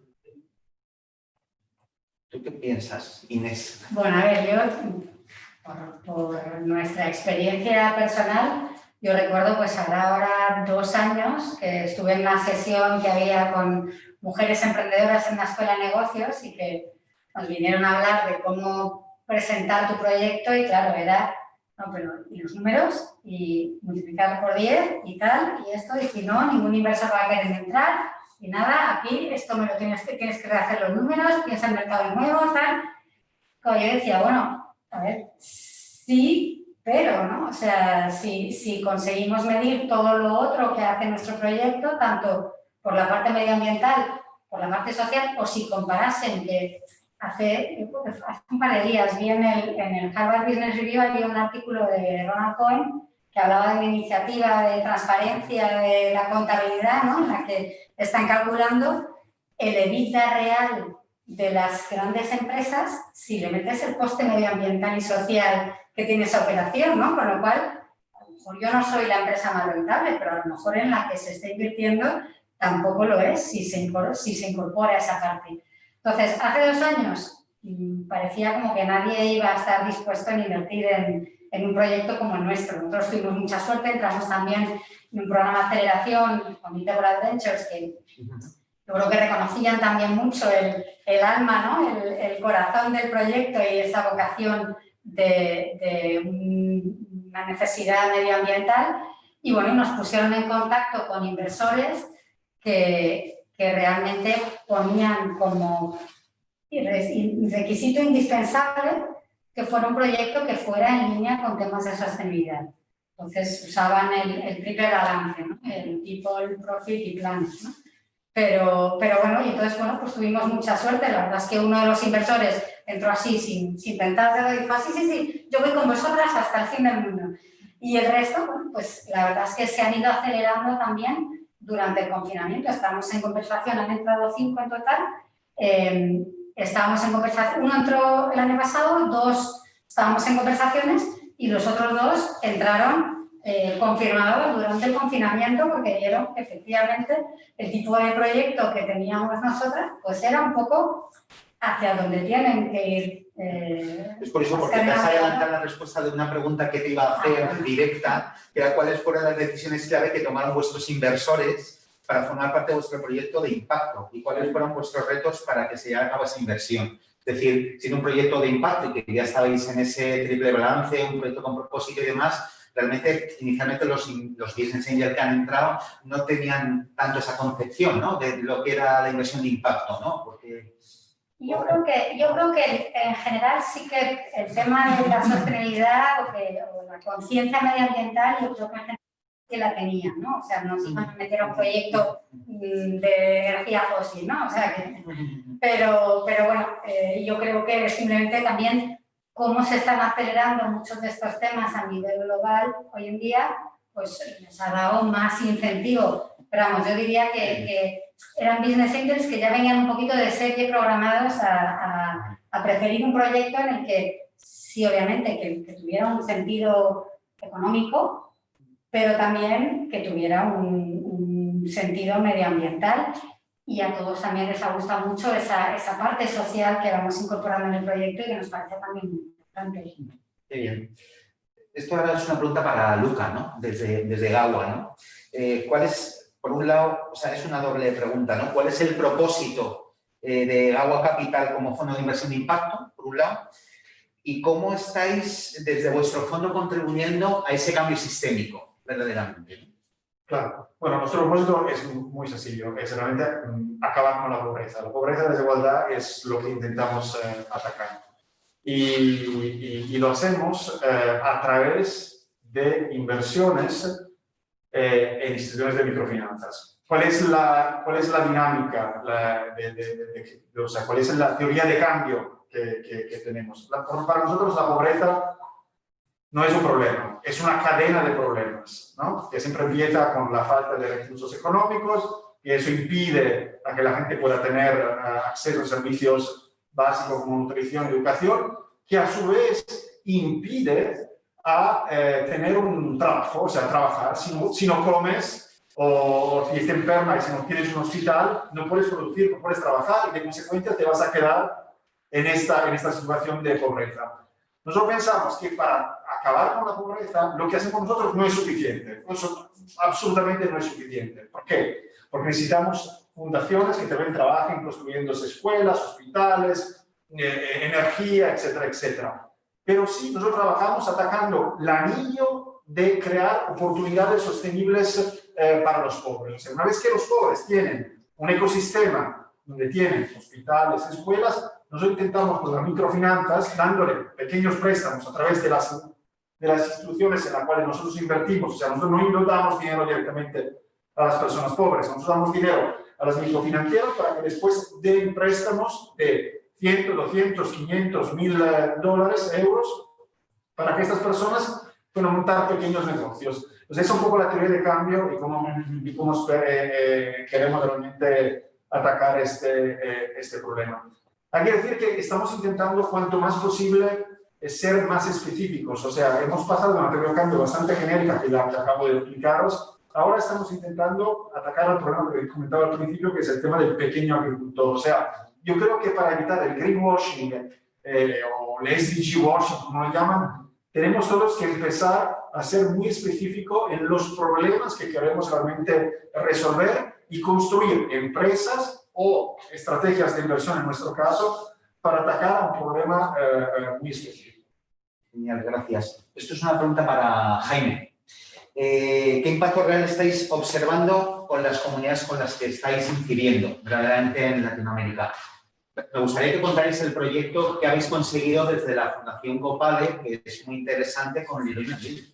¿Tú qué piensas, Inés? Bueno, a ver, yo, por nuestra experiencia personal, yo recuerdo, pues ahora 2 años que estuve en una sesión que había con mujeres emprendedoras en una escuela de negocios y que nos vinieron a hablar de cómo presentar tu proyecto y claro, era, no, pero y los números y multiplicarlo por 10 y tal, y esto, y si no, ningún inversor va a querer entrar y nada, aquí esto me lo tienes que rehacer los números, piensa en mercado nuevo, tal. Como yo decía, bueno, a ver, sí, pero, ¿no? O sea, si conseguimos medir todo lo otro que hace nuestro proyecto, tanto por la parte medioambiental, por la parte social, o si comparasen que hace un par de días vi en el Harvard Business Review había un artículo de Ronald Cohen que hablaba de una iniciativa de transparencia de la contabilidad, ¿no? En la que están calculando el EBITDA real de las grandes empresas si le metes el coste medioambiental y social que tiene esa operación, ¿no? Con lo cual, a lo mejor yo no soy la empresa más rentable, pero a lo mejor en la que se está invirtiendo tampoco lo es si se incorpora esa parte. Entonces, hace 2 años parecía como que nadie iba a estar dispuesto a invertir en un proyecto como el nuestro. Nosotros tuvimos mucha suerte, entramos también en un programa de aceleración con Integral Ventures que yo creo que reconocían también mucho el alma, ¿no? el corazón del proyecto y esa vocación de una necesidad medioambiental. Y bueno, nos pusieron en contacto con inversores que realmente ponían como requisito indispensable que fuera un proyecto que fuera en línea con temas de sostenibilidad. Entonces usaban el triple balance, ¿no? El people, profit y planet, ¿no? Pero bueno, y entonces, bueno, pues tuvimos mucha suerte. La verdad es que uno de los inversores entró así, sin pensárselo, y dijo, sí, yo voy con vosotras hasta el fin del mundo. Y el resto, bueno, pues la verdad es que se han ido acelerando también durante el confinamiento. Estamos en conversación, han entrado 5 en total. Estábamos en conversación, uno entró el año pasado, 2 estábamos en conversaciones y los otros 2 entraron confirmados durante el confinamiento porque vieron que efectivamente el tipo de proyecto que teníamos nosotras pues era un poco hacia donde tienen que ir. Es por eso, porque te has adelantado la respuesta de una pregunta que te iba a hacer directa, que era cuáles fueron las decisiones clave que tomaron vuestros inversores para formar parte de vuestro proyecto de impacto y cuáles fueron vuestros retos para que se llevara a cabo esa inversión. Es decir, siendo un proyecto de impacto y que ya estabais en ese triple balance, un proyecto con propósito y demás, realmente, inicialmente los business angels que han entrado no tenían tanto esa concepción, ¿no? De lo que era la inversión de impacto, ¿no? Porque... Yo creo que en general sí que el tema de la sostenibilidad o la conciencia medioambiental, yo creo que en general que la tenían, ¿no? O sea, no se iban a meter a un proyecto de energía fósil, ¿no? O sea, pero bueno, yo creo que simplemente también cómo se están acelerando muchos de estos temas a nivel global hoy en día, pues les ha dado más incentivo. Pero vamos, yo diría que eran business angels que ya venían un poquito de serie programados a preferir un proyecto en el que sí, obviamente, que tuviera un sentido económico, pero también que tuviera un sentido medioambiental. Y a todos también les ha gustado mucho esa parte social que vamos incorporando en el proyecto y que nos parece también muy importante. Qué bien. Esto ahora es una pregunta para Luca, ¿no? Desde Gawa, ¿no? ¿Cuál es, por un lado, o sea, es una doble pregunta, ¿no? ¿Cuál es el propósito de Gawa Capital como fondo de inversión de impacto, por un lado? ¿Y cómo estáis desde vuestro fondo contribuyendo a ese cambio sistémico, verdaderamente, ¿no? Claro. Bueno, nuestro propósito es muy sencillo, es realmente acabar con la pobreza. La pobreza y la desigualdad es lo que intentamos atacar. Y lo hacemos a través de inversiones en instituciones de microfinanzas. ¿Cuál es la dinámica? O sea, ¿cuál es la teoría de cambio que tenemos? Para nosotros la pobreza no es un problema, es una cadena de problemas, ¿no? Que siempre empieza con la falta de recursos económicos y eso impide a que la gente pueda tener acceso a servicios básicos como nutrición y educación, que a su vez impide a tener un trabajo, o sea, trabajar. Si no comes o si estás enferma y si no tienes un hospital, no puedes producir, no puedes trabajar y de consecuencia te vas a quedar en esta situación de pobreza. Nosotros pensamos que para acabar con la pobreza, lo que hacemos nosotros no es suficiente. Eso absolutamente no es suficiente. ¿Por qué? Porque necesitamos fundaciones que también trabajen construyendo escuelas, hospitales, energía, etcétera, etcétera. Pero sí, nosotros trabajamos atacando el anillo de crear oportunidades sostenibles para los pobres. O sea, una vez que los pobres tienen un ecosistema donde tienen hospitales, escuelas, nosotros intentamos con las microfinanzas, dándole pequeños préstamos a través de las instituciones en las cuales nosotros invertimos. O sea, nosotros no damos dinero directamente a las personas pobres, nosotros damos dinero a las microfinancieras para que después den préstamos de 100, 200, 500, 1000 dólares, euros, para que estas personas puedan montar pequeños negocios. Entonces, es un poco la teoría de cambio y cómo queremos realmente atacar este problema. Hay que decir que estamos intentando, cuanto más posible, ser más específicos. O sea, hemos pasado de una teoría de cambio bastante genérica, que la acabo de explicaros. Ahora estamos intentando atacar el problema que comentaba al principio, que es el tema del pequeño agricultor. O sea, yo creo que para evitar el greenwashing o el SDG washing, como lo llaman, tenemos todos que empezar a ser muy específicos en los problemas que queremos realmente resolver y construir empresas o estrategias de inversión, en nuestro caso, para atacar a un problema muy específico. Genial, gracias. Esto es una pregunta para Jaime. ¿Qué impacto real estáis observando con las comunidades con las que estáis incidiendo verdaderamente en Latinoamérica? Me gustaría que contarais el proyecto que habéis conseguido desde la Fundación Copade, que es muy interesante con Leroy Merlin.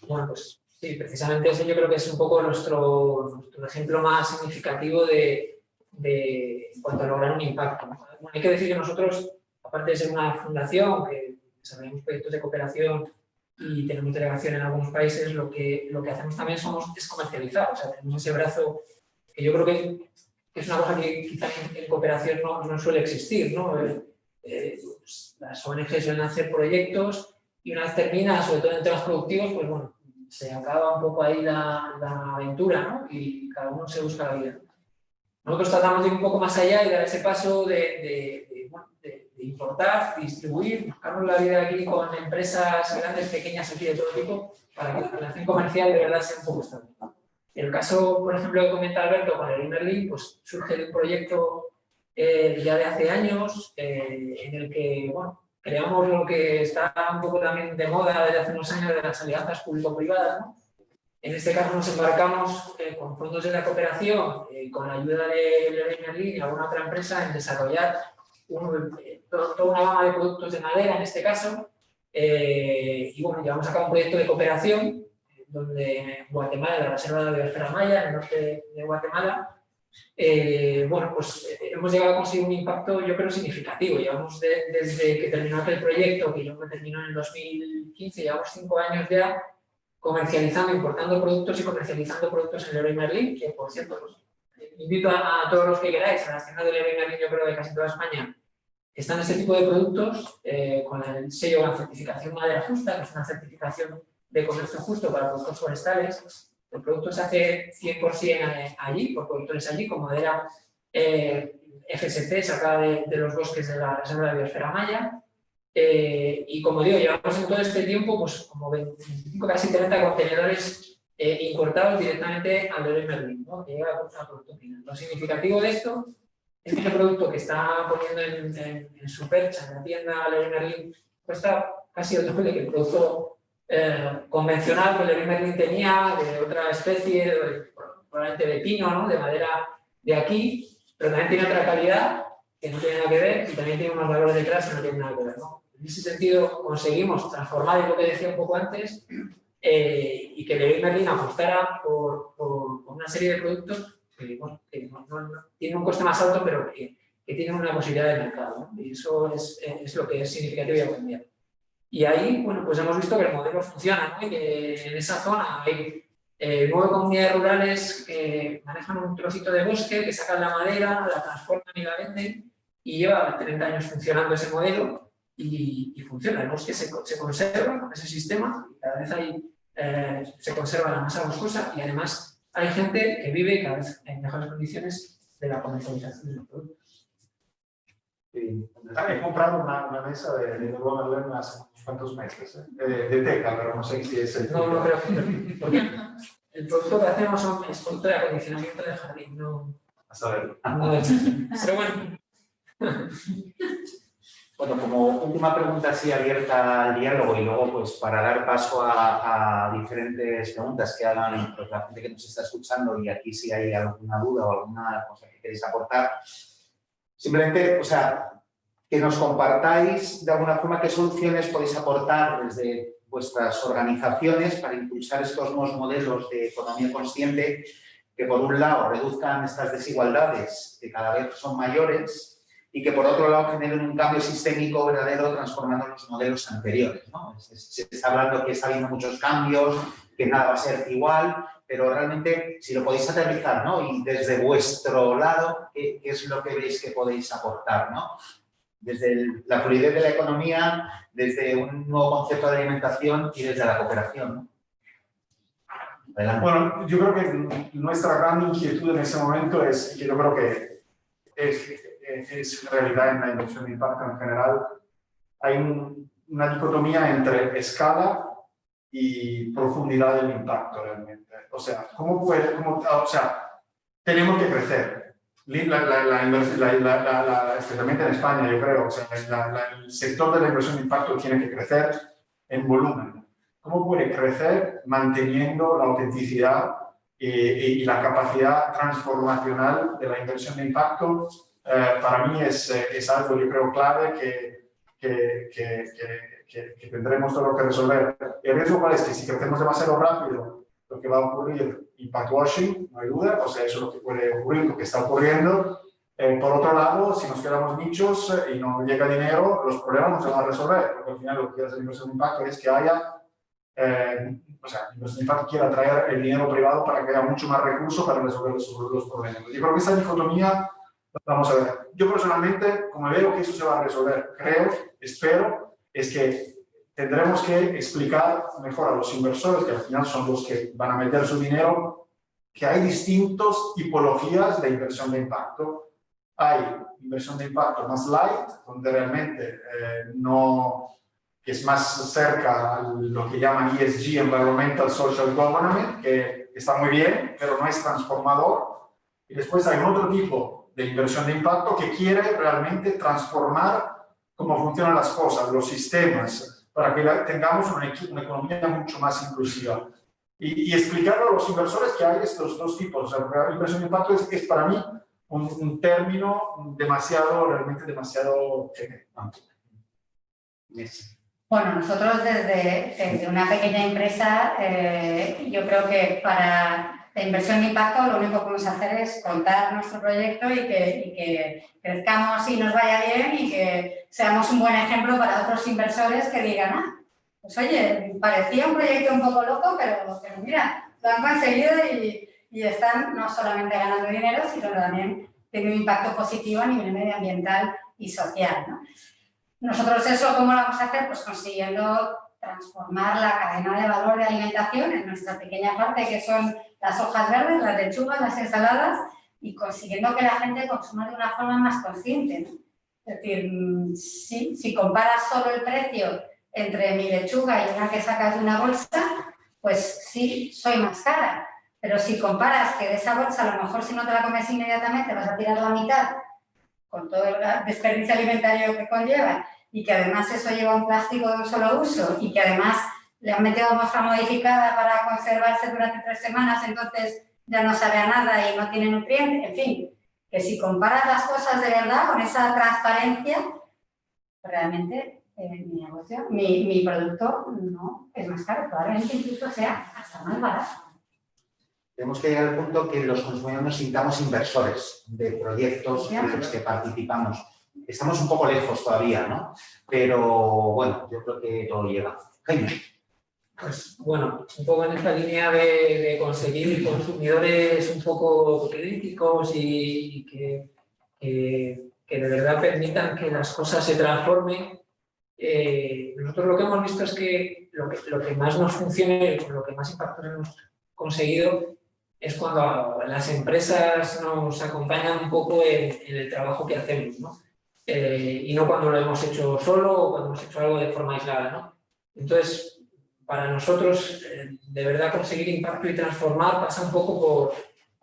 Bueno, pues sí, precisamente ese yo creo que es un poco nuestro ejemplo más significativo de en cuanto a lograr un impacto. Bueno, hay que decir que nosotros, aparte de ser una fundación que desarrollamos proyectos de cooperación y tenemos delegación en algunos países, lo que hacemos también es comercializar. O sea, tenemos ese brazo que yo creo que es una cosa que quizá en cooperación no suele existir, ¿no? Pues las ONG suelen hacer proyectos y una vez termina, sobre todo en temas productivos, pues bueno, se acaba un poco ahí la aventura, ¿no? Y cada uno se busca la vida. Nosotros tratamos de ir un poco más allá y dar ese paso de importar, distribuir, buscarnos la vida aquí con empresas grandes, pequeñas, aquí de todo tipo, para que la relación comercial de verdad sea un poco estable. El caso, por ejemplo, que comenta Alberto con el Merlin, pues surge de un proyecto ya de hace años en el que, bueno, creamos lo que está un poco también de moda desde hace unos años de las alianzas público-privadas, ¿no? En este caso nos embarcamos con fondos de la cooperación, con la ayuda de Leroy Merlin y alguna otra empresa en desarrollar toda una gama de productos de madera en este caso. Y bueno, llevamos a cabo un proyecto de cooperación donde Guatemala, la Reserva de Biosfera Maya, en el norte de Guatemala, bueno, pues hemos llegado a conseguir un impacto, yo creo, significativo. Llevamos desde que terminó aquel proyecto, que yo me terminó en el 2015, llevamos 5 años ya comercializando, importando productos y comercializando productos en Leroy Merlin, que por cierto, pues, invito a todos los que queráis, a las tiendas de Leroy Merlin, yo creo de casi toda España, están este tipo de productos con el sello de la certificación Madera Justa, que es una certificación de comercio justo para productos forestales. El producto se hace 100% allí, por productores allí, con madera FSC sacada de los bosques de la Reserva de Biosfera Maya. Y como digo, llevamos en todo este tiempo pues, como 25, casi 30 contenedores importados directamente al Leroy Merlin, ¿no? Que llega a producto final. Lo significativo de esto es que el producto que está poniendo en su percha en la tienda Leroy Merlin cuesta casi el doble que el producto convencional que Leroy Merlin tenía, de otra especie, probablemente de pino, ¿no? De madera de aquí, pero también tiene otra calidad que no tiene nada que ver y también tiene unos valores detrás que no tienen nada que ver, ¿no? En ese sentido conseguimos transformar, y lo que decía un poco antes, y que Leroy Merlin apostara por una serie de productos que, bueno, que no tienen un coste más alto, pero que tienen una posibilidad de mercado, ¿no? Y eso es lo que es significativo y ha cambiado. Y ahí, bueno, pues hemos visto que el modelo funciona, ¿no? Y que en esa zona hay 9 comunidades rurales que manejan un trocito de bosque, que sacan la madera, la transforman y la venden, y lleva 30 años funcionando ese modelo y funciona. El bosque se conserva con ese sistema y cada vez se conserva la masa boscosa y además hay gente que vive cada vez en mejores condiciones de la comercialización de los productos. He comprado una mesa de Leroy Merlin hace unos cuantos meses, de teca, pero no sé si es el... No, pero porque el producto que hacemos es producto de acondicionamiento de jardín, no... A saber. Pero bueno. Bueno, como última pregunta así abierta al diálogo y luego pues para dar paso a diferentes preguntas que hagan pues, la gente que nos está escuchando y aquí si hay alguna duda o alguna cosa que queréis aportar, simplemente, o sea, que nos compartáis de alguna forma qué soluciones podéis aportar desde vuestras organizaciones para impulsar estos nuevos modelos de economía consciente que por un lado reduzcan estas desigualdades que cada vez son mayores y que por otro lado generen un cambio sistémico verdadero transformando los modelos anteriores, ¿no? Se está hablando que está habiendo muchos cambios, que nada va a ser igual, pero realmente si lo podéis aterrizar, ¿no? Y desde vuestro lado, ¿qué es lo que veis que podéis aportar, ¿no? Desde la fluidez de la economía, desde un nuevo concepto de alimentación y desde la cooperación, ¿no? Adelante. Bueno, yo creo que nuestra gran inquietud en ese momento es, que yo creo que es realidad en la inversión de impacto en general, hay una dicotomía entre escala y profundidad del impacto realmente. O sea, tenemos que crecer. Especialmente en España, yo creo, o sea, el sector de la inversión de impacto tiene que crecer en volumen. ¿Cómo puede crecer manteniendo la autenticidad y la capacidad transformacional de la inversión de impacto? Para mí es algo, yo creo, clave que tendremos todo que resolver. El riesgo cuál es que si crecemos demasiado rápido, lo que va a ocurrir, impact washing, no hay duda, o sea, eso es lo que puede ocurrir, lo que está ocurriendo. Por otro lado, si nos quedamos nichos y no llega dinero, los problemas no se van a resolver, porque al final lo que quiere hacer la inversión de impacto es que haya, la inversión de impacto quiere atraer el dinero privado para que haya mucho más recursos para resolver los problemas. Yo creo que esa dicotomía, vamos a ver, yo personalmente, como veo que eso se va a resolver, espero, es que tendremos que explicar mejor a los inversores, que al final son los que van a meter su dinero, que hay distintas tipologías de inversión de impacto. Hay inversión de impacto más light, donde realmente que es más cerca a lo que llaman ESG, Environmental Social Governance, que está muy bien, pero no es transformador. Y después hay otro tipo de inversión de impacto que quiere realmente transformar cómo funcionan las cosas, los sistemas, para que tengamos una economía mucho más inclusiva. Y explicarlo a los inversores que hay estos dos tipos. O sea, la inversión de impacto es para mí un término realmente demasiado... Bueno, nosotros desde una pequeña empresa, yo creo que para la inversión de impacto lo único que podemos hacer es contar nuestro proyecto y que crezcamos y nos vaya bien y que seamos un buen ejemplo para otros inversores que digan, pues oye, parecía un proyecto un poco loco, pero mira, lo han conseguido y están no solamente ganando dinero, sino también teniendo un impacto positivo a nivel medioambiental y social, ¿no? Nosotros eso, ¿cómo lo vamos a hacer? Pues consiguiendo transformar la cadena de valor de alimentación en nuestra pequeña parte, que son las hojas verdes, las lechugas, las ensaladas, y consiguiendo que la gente consuma de una forma más consciente, ¿no? Es decir, si comparas solo el precio entre mi lechuga y una que sacas de una bolsa, pues sí, soy más cara. Pero si comparas que de esa bolsa, a lo mejor si no te la comes inmediatamente vas a tirar la mitad con todo el desperdicio alimentario que conlleva y que además eso lleva un plástico de un solo uso y que además le han metido muestra modificada para conservarse durante 3 semanas, entonces ya no sabe a nada y no tiene nutrientes, en fin, que si comparas las cosas de verdad con esa transparencia, realmente mi negocio, mi producto no es más caro, probablemente incluso sea hasta más barato. Tenemos que llegar al punto que los consumidores nos sintamos inversores de proyectos en los que participamos. Estamos un poco lejos todavía, ¿no? Pero bueno, yo creo que todo llega. Jaime. Pues bueno, un poco en esta línea de conseguir consumidores un poco críticos y que de verdad permitan que las cosas se transformen. Nosotros lo que hemos visto es que lo que más nos funciona y lo que más impacto hemos conseguido es cuando las empresas nos acompañan un poco en el trabajo que hacemos, ¿no? Y no cuando lo hemos hecho solo o cuando hemos hecho algo de forma aislada, ¿no? Entonces, para nosotros, de verdad conseguir impacto y transformar pasa un poco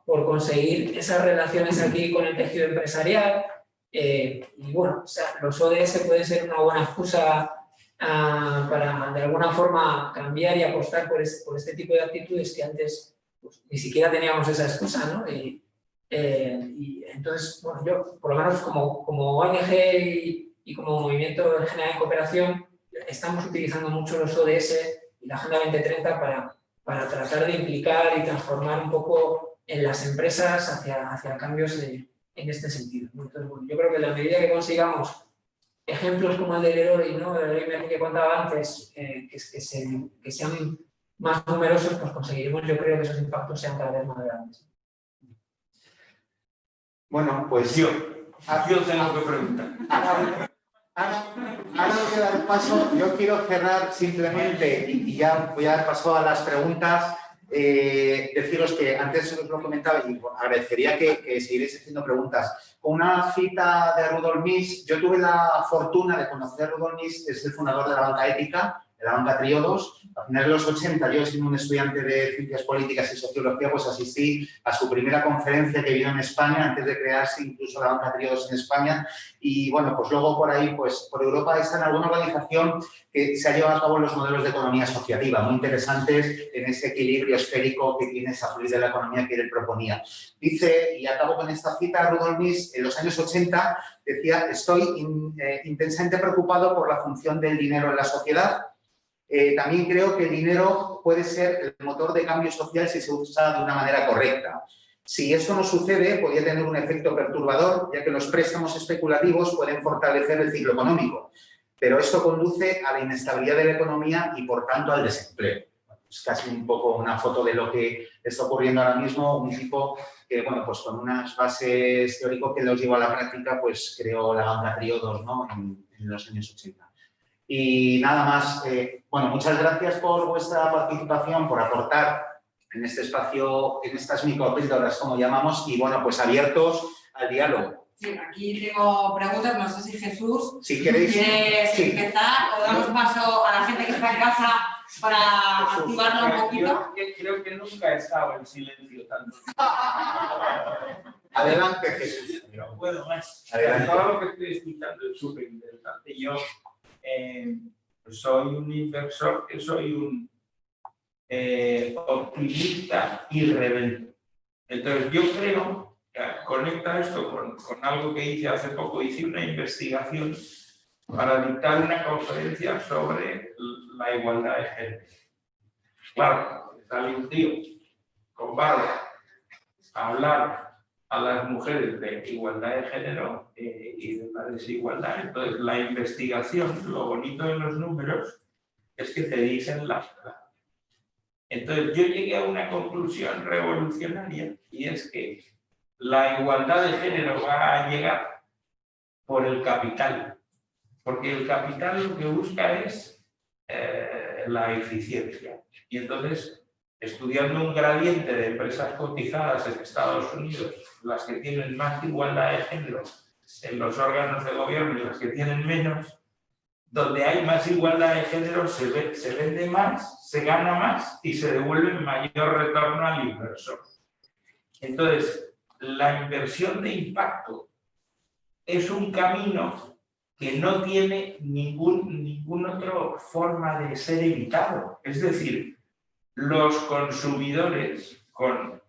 por conseguir esas relaciones aquí con el tejido empresarial. Y bueno, o sea, los ODS pueden ser una buena excusa para de alguna forma cambiar y apostar por este tipo de actitudes que antes pues, ni siquiera teníamos esa excusa, ¿no? Y entonces, bueno, yo por lo menos como ONG y como movimiento en general de cooperación estamos utilizando mucho los ODS y la Agenda 2030 para tratar de implicar y transformar un poco en las empresas hacia cambios en este sentido, ¿no? Entonces, bueno, yo creo que en la medida que consigamos ejemplos como el de Leroy, ¿no? El Leroy que contaba antes, que sean más numerosos, pues conseguiremos, yo creo, que esos impactos sean cada vez más grandes. Bueno, pues yo tengo que preguntar. Ahora voy a dar paso. Yo quiero cerrar simplemente, y ya voy a dar paso a las preguntas. Deciros que antes os lo comentaba y agradecería que siguierais haciendo preguntas. Con una cita de Rudolf Mies, yo tuve la fortuna de conocer a Rudolf Mies, es el fundador de la banca ética, de la banca Triodos. A finales de los 80, yo siendo un estudiante de Ciencias Políticas y Sociología, pues asistí a su primera conferencia que vino en España, antes de crearse incluso la banca Triodos en España. Y bueno, pues luego por ahí, pues por Europa está en alguna organización que se ha llevado a cabo los modelos de economía asociativa, muy interesantes en ese equilibrio esférico que tiene esa fluidez de la economía que él proponía. Dice, y acabo con esta cita, Rudolf Mies, en los años 80, decía, estoy intensamente preocupado por la función del dinero en la sociedad. También creo que el dinero puede ser el motor de cambio social si se usa de una manera correcta. Si eso no sucede, podría tener un efecto perturbador, ya que los préstamos especulativos pueden fortalecer el ciclo económico. Pero esto conduce a la inestabilidad de la economía y, por tanto, al desempleo. Es casi un poco una foto de lo que está ocurriendo ahora mismo. Un tipo que, bueno, pues con unas bases teóricas que los llevó a la práctica, pues creó la banca Triodos, ¿no? en los años 80. Y nada más, bueno, muchas gracias por vuestra participación, por aportar en este espacio, en estas micropíldoras, como llamamos, y bueno, pues abiertos al diálogo. Sí, aquí tengo preguntas, no sé si Jesús, si queréis, ¿quieres empezar o damos paso a la gente que está en casa para activarla un poquito? Yo creo que nunca he estado en silencio tanto. Adelante, Jesús. Pero bueno, adelante. Todo lo que estoy escuchando es súper interesante. Yo soy un inversor, que soy un optimista y rebelde. Entonces, yo creo que conecta esto con algo que hice hace poco. Hice una investigación para dictar una conferencia sobre la igualdad de género. Claro, sale un tío con barba a hablar a las mujeres de igualdad de género y de la desigualdad. Entonces, la investigación, lo bonito de los números, es que te dicen la verdad. Entonces, yo llegué a una conclusión revolucionaria y es que la igualdad de género va a llegar por el capital, porque el capital lo que busca es la eficiencia. Y entonces, estudiando un gradiente de empresas cotizadas en Estados Unidos, las que tienen más igualdad de género en los órganos de gobierno y las que tienen menos, donde hay más igualdad de género se vende más, se gana más y se devuelve mayor retorno al inversor. Entonces, la inversión de impacto es un camino que no tiene ninguna otra forma de ser evitado. Es decir, los consumidores, con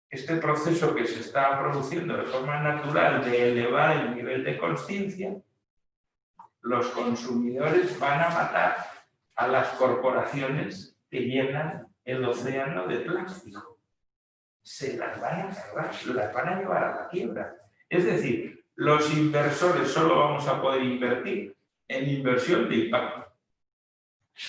este proceso que se está produciendo de forma natural de elevar el nivel de conciencia, los consumidores van a matar a las corporaciones que llenan el océano de plástico. Se las van a cargar, las van a llevar a la quiebra. Es decir, los inversores solo vamos a poder invertir en inversión de impacto.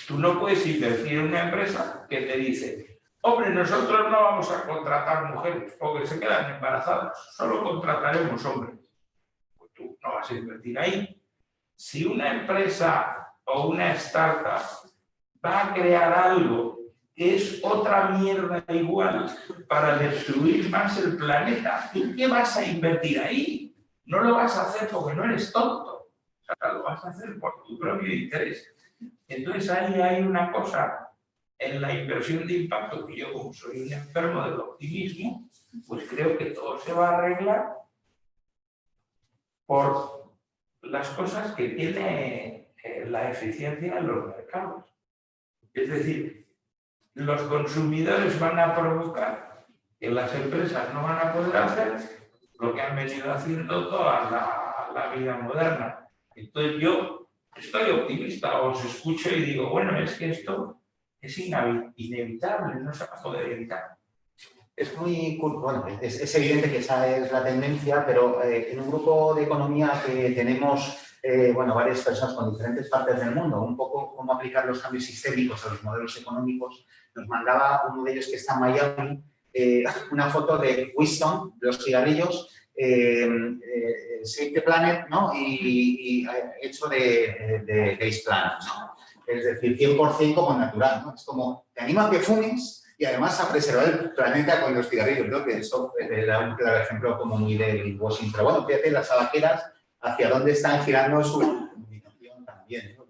Tú no puedes invertir en una empresa que te dice: hombre, nosotros no vamos a contratar mujeres porque se quedan embarazadas, solo contrataremos hombres. Pues tú no vas a invertir ahí. Si una empresa o una startup va a crear algo que es otra mierda igual para destruir más el planeta, ¿tú qué vas a invertir ahí? No lo vas a hacer porque no eres tonto, o sea, lo vas a hacer por tu propio interés. Entonces ahí hay una cosa en la inversión de impacto que yo, como soy un enfermo del optimismo, pues creo que todo se va a arreglar por las cosas que tiene la eficiencia en los mercados. Es decir, los consumidores van a provocar que las empresas no van a poder hacer lo que han venido haciendo toda la vida moderna. Entonces yo estoy optimista, os escucho y digo, bueno, es que esto es inevitable, no se va a poder evitar. Es muy bueno, es evidente que esa es la tendencia, pero en un grupo de economía que tenemos bueno, varias personas con diferentes partes del mundo, un poco cómo aplicar los cambios sistémicos a los modelos económicos, nos mandaba uno de ellos que está en Miami una foto de Winston, de los cigarrillos, Save the Planet, ¿no? y hecho de Base Planet, ¿no? Es decir, 100% como natural, ¿no? Es como, te animo a que fumes y además a preservar el planeta con los cigarrillos. Creo que eso era un claro ejemplo como muy de greenwashing. Pero bueno, fíjate, las tabaqueras, hacia dónde están girando su comunicación también, ¿no?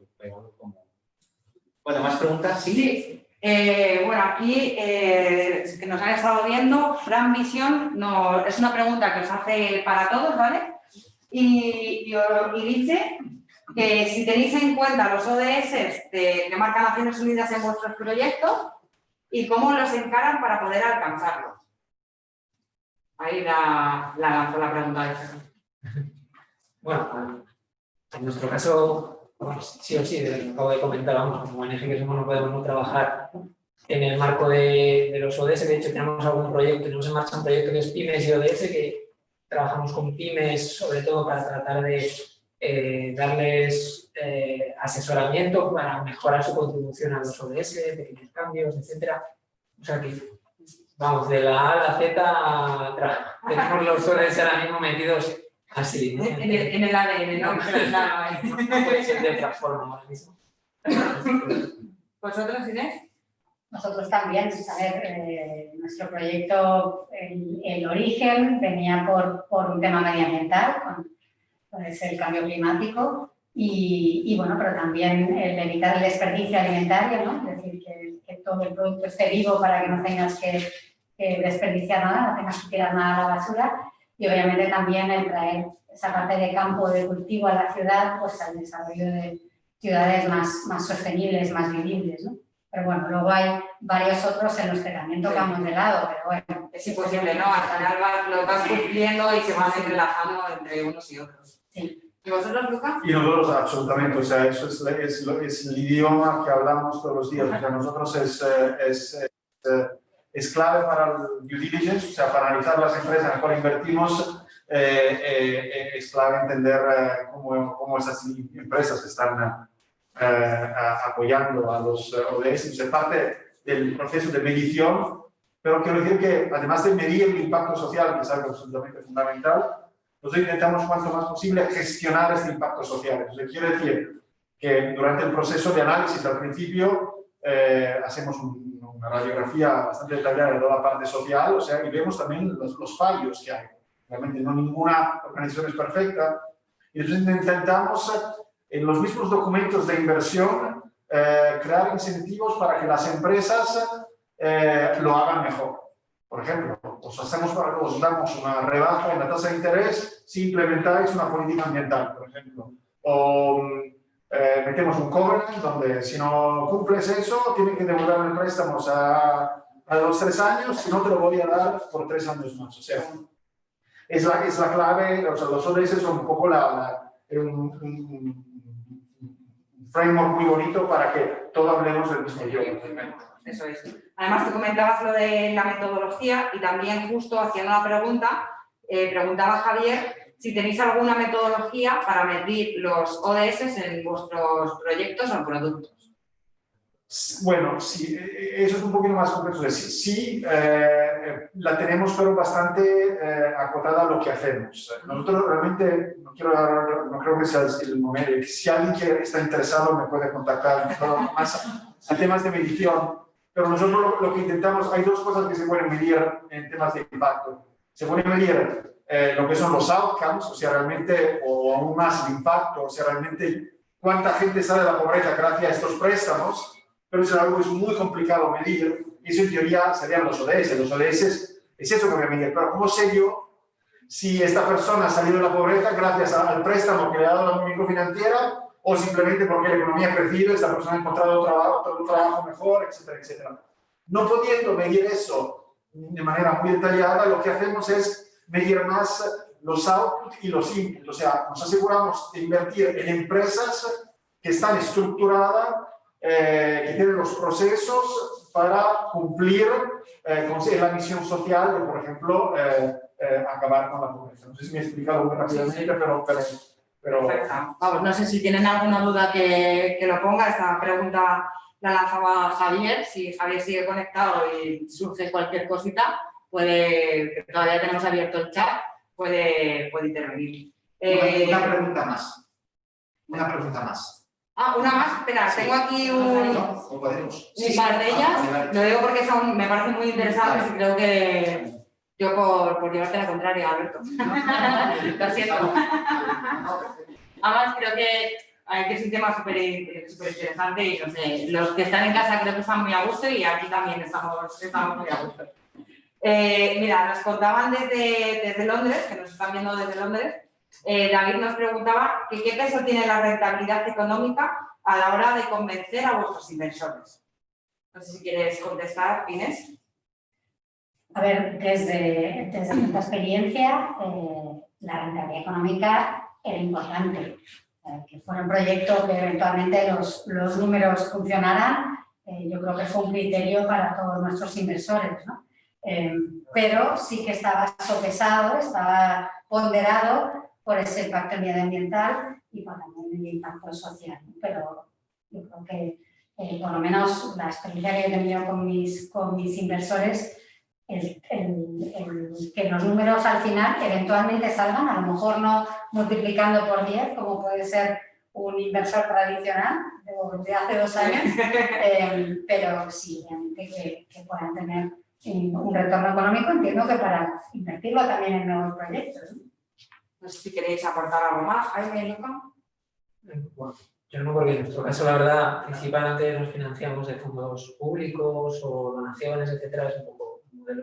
Bueno, ¿más preguntas? Sí. Bueno, aquí que nos han estado viendo, Fran Misión es una pregunta que os hace para todos, ¿vale? Y dice que si tenéis en cuenta los ODS que marcan Naciones Unidas en vuestros proyectos y cómo los encaran para poder alcanzarlos. Ahí la pregunta esa. Bueno, en nuestro caso, sí o sí, de lo que acabo de comentar, vamos, como ONG que somos no podemos trabajar en el marco de los ODS. De hecho, tenemos algún proyecto, tenemos en marcha un proyecto que es Pymes y ODS, que trabajamos con pymes sobre todo para tratar de darles asesoramiento para mejorar su contribución a los ODS, pequeños cambios, etcétera. O sea que, vamos, de la A a la Z tenemos los ODS ahora mismo metidos así, ¿no? En el ADN, ¿no? No puede ser de otra forma ahora mismo. ¿Vosotros, Inés? Nosotros también, a ver, nuestro proyecto, el origen venía por un tema medioambiental, con el cambio climático y bueno, pero también el evitar el desperdicio alimentario, ¿no? Es decir, que todo el producto esté vivo para que no tengas que desperdiciar nada, no tengas que tirar nada a la basura y obviamente también el traer esa parte de campo de cultivo a la ciudad, pues al desarrollo de ciudades más sostenibles, más vivibles, ¿no? Pero bueno, luego hay varios otros en los que también tocamos de lado, pero bueno. Es imposible, ¿no? Al final lo vas cumpliendo y se van entrelazando entre unos y otros. Sí. ¿Y vosotros, Luca? Y nosotros absolutamente, o sea, eso es el idioma que hablamos todos los días. O sea, nosotros es clave para el due diligence, o sea, para analizar las empresas en las cuales invertimos, es clave entender cómo esas empresas están apoyando a los ODS. Es parte del proceso de medición, pero quiero decir que además de medir el impacto social, que es algo absolutamente fundamental, nosotros intentamos cuanto más posible gestionar este impacto social. Entonces, quiere decir que durante el proceso de análisis al principio hacemos una radiografía bastante detallada de toda la parte social, o sea, y vemos también los fallos que hay. Realmente no ninguna organización es perfecta. Y entonces intentamos, en los mismos documentos de inversión, crear incentivos para que las empresas lo hagan mejor. Por ejemplo, os damos una rebaja en la tasa de interés si implementáis una política ambiental, por ejemplo. O metemos un covenant donde si no cumples eso, tienes que devolver el préstamo a los 3 años, si no te lo voy a dar por 3 años más. O sea, es la clave, o sea, los ODS son un poco un framework muy bonito para que todos hablemos del mismo idioma. Eso es. Además, tú comentabas lo de la metodología y también justo haciendo una pregunta, preguntaba Javier si tenéis alguna metodología para medir los ODS en vuestros proyectos o productos. Bueno, sí, eso es un poquito más complejo. Sí, la tenemos, pero bastante acotada a lo que hacemos. Nosotros realmente, no creo que sea el momento. Si alguien está interesado me puede contactar más en temas de medición. Pero nosotros lo que intentamos, hay 2 cosas que se pueden medir en temas de impacto. Se puede medir lo que son los outcomes, o sea, realmente, o aún más el impacto, o sea, realmente cuánta gente sale de la pobreza gracias a estos préstamos, pero eso es algo que es muy complicado medir, y eso en teoría serían los ODS. Los ODS es eso que voy a medir, pero ¿cómo sé yo si esta persona ha salido de la pobreza gracias al préstamo que le ha dado la microfinanciera o simplemente porque la economía ha crecido, esta persona ha encontrado otro trabajo mejor, etcétera, etcétera? No pudiendo medir eso de manera muy detallada, lo que hacemos es medir más los outputs y los inputs. O sea, nos aseguramos de invertir en empresas que están estructuradas, que tienen los procesos para cumplir con la misión social de, por ejemplo, acabar con la pobreza. No sé si me he explicado muy rápidamente, sí. pero Perfecto. Vamos, no sé si tienen alguna duda que lo ponga. Esta pregunta la lanzaba Javier. Si Javier sigue conectado y surge cualquier cosita, que todavía tenemos abierto el chat, puede intervenir. Una pregunta más. Una más. Espera, tengo aquí un par de ellas. Lo digo porque me parecen muy interesantes y creo que yo por llevarte la contraria, Alberto. Lo siento. Además, creo que es un tema súper interesante y no sé, los que están en casa creo que están muy a gusto y aquí también estamos muy a gusto. Mira, nos contaban desde Londres, que nos están viendo desde Londres, David nos preguntaba que qué peso tiene la rentabilidad económica a la hora de convencer a vuestros inversores. No sé si quieres contestar, Inés. A ver, desde nuestra experiencia, la rentabilidad económica era importante. Que fuera un proyecto que eventualmente los números funcionaran, yo creo que fue un criterio para todos nuestros inversores, ¿no? Pero sí que estaba sopesado, estaba ponderado por ese impacto medioambiental y por también el impacto social, ¿no? Pero yo creo que, por lo menos, la experiencia que he tenido con mis inversores, que los números al final eventualmente salgan, a lo mejor no multiplicando por 10, como puede ser un inversor tradicional de hace 2 años, pero sí, realmente que puedan tener un retorno económico, entiendo que para invertirlo también en nuevos proyectos. No sé si queréis aportar algo más. Bueno, yo no, porque en nuestro caso, la verdad, principalmente nos financiamos de fondos públicos o donaciones, etcétera, es un poco un modelo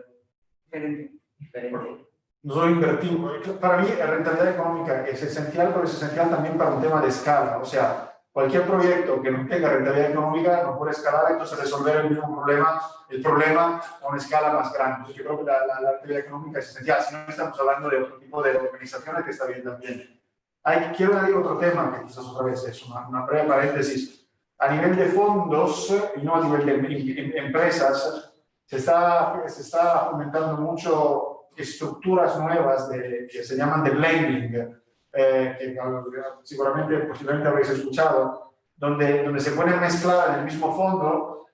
diferente. Nosotros invertimos. Para mí, la rentabilidad económica es esencial, pero es esencial también para un tema de escala. O sea, cualquier proyecto que no tenga rentabilidad económica no puede escalar, entonces resolver el problema a una escala más grande. Entonces, yo creo que la rentabilidad económica es esencial. Si no, estamos hablando de otro tipo de organizaciones que está bien también. Quiero añadir otro tema, que quizás otra vez es una breve paréntesis. A nivel de fondos y no a nivel de empresas, se está fomentando mucho estructuras nuevas que se llaman de blending, que seguramente, posiblemente habréis escuchado, donde se pueden mezclar en el mismo fondo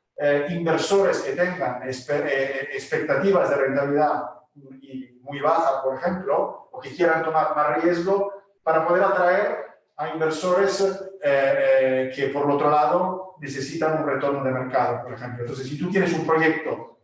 inversores que tengan expectativas de rentabilidad muy baja, por ejemplo, o que quieran tomar más riesgo, para poder atraer a inversores que, por el otro lado, necesitan un retorno de mercado, por ejemplo. Entonces, si tú tienes un proyecto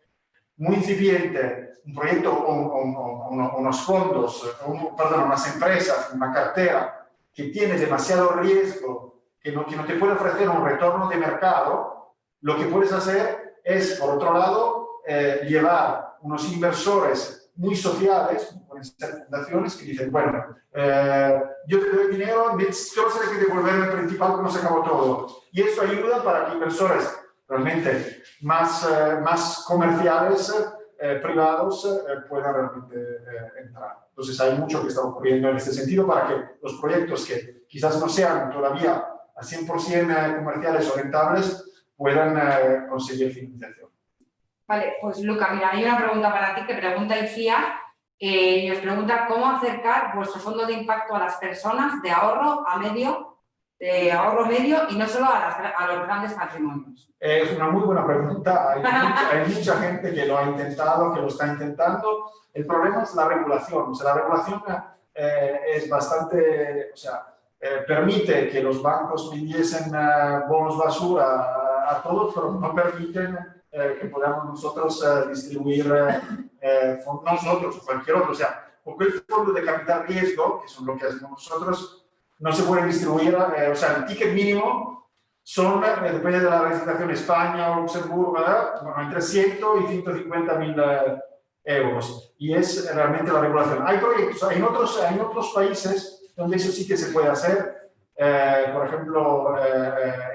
muy incipiente, un proyecto o unos fondos, perdón, unas empresas, una cartera que tiene demasiado riesgo, que no te puede ofrecer un retorno de mercado, lo que puedes hacer es, por otro lado, llevar unos inversores muy sociales, pueden ser fundaciones, que dicen, bueno, yo te doy dinero, solo se hay que devolver el principal cuando se acabó todo. Y eso ayuda para que inversores realmente más comerciales, privados, puedan realmente entrar. Entonces hay mucho que está ocurriendo en este sentido para que los proyectos que quizás no sean todavía a 100% comerciales o rentables puedan conseguir financiación. Vale, pues Luca, mira, hay una pregunta para ti que pregunta ICIA y os pregunta cómo acercar vuestro fondo de impacto a las personas de ahorro medio y no solo a los grandes patrimonios. Es una muy buena pregunta. Hay mucha gente que lo ha intentado, que lo está intentando. El problema es la regulación. O sea, la regulación es bastante, permite que los bancos vendiesen bonos basura a todos, pero no permiten que podamos nosotros distribuir, no nosotros o cualquier otro, o sea, porque el fondo de capital riesgo, que son lo que hacemos nosotros, no se puede distribuir, o sea, el ticket mínimo son, depende de la legislación España o Luxemburgo, ¿verdad? Bueno, entre 100 y 150 mil euros, y es realmente la regulación. Hay proyectos, hay otros países donde eso sí que se puede hacer, por ejemplo,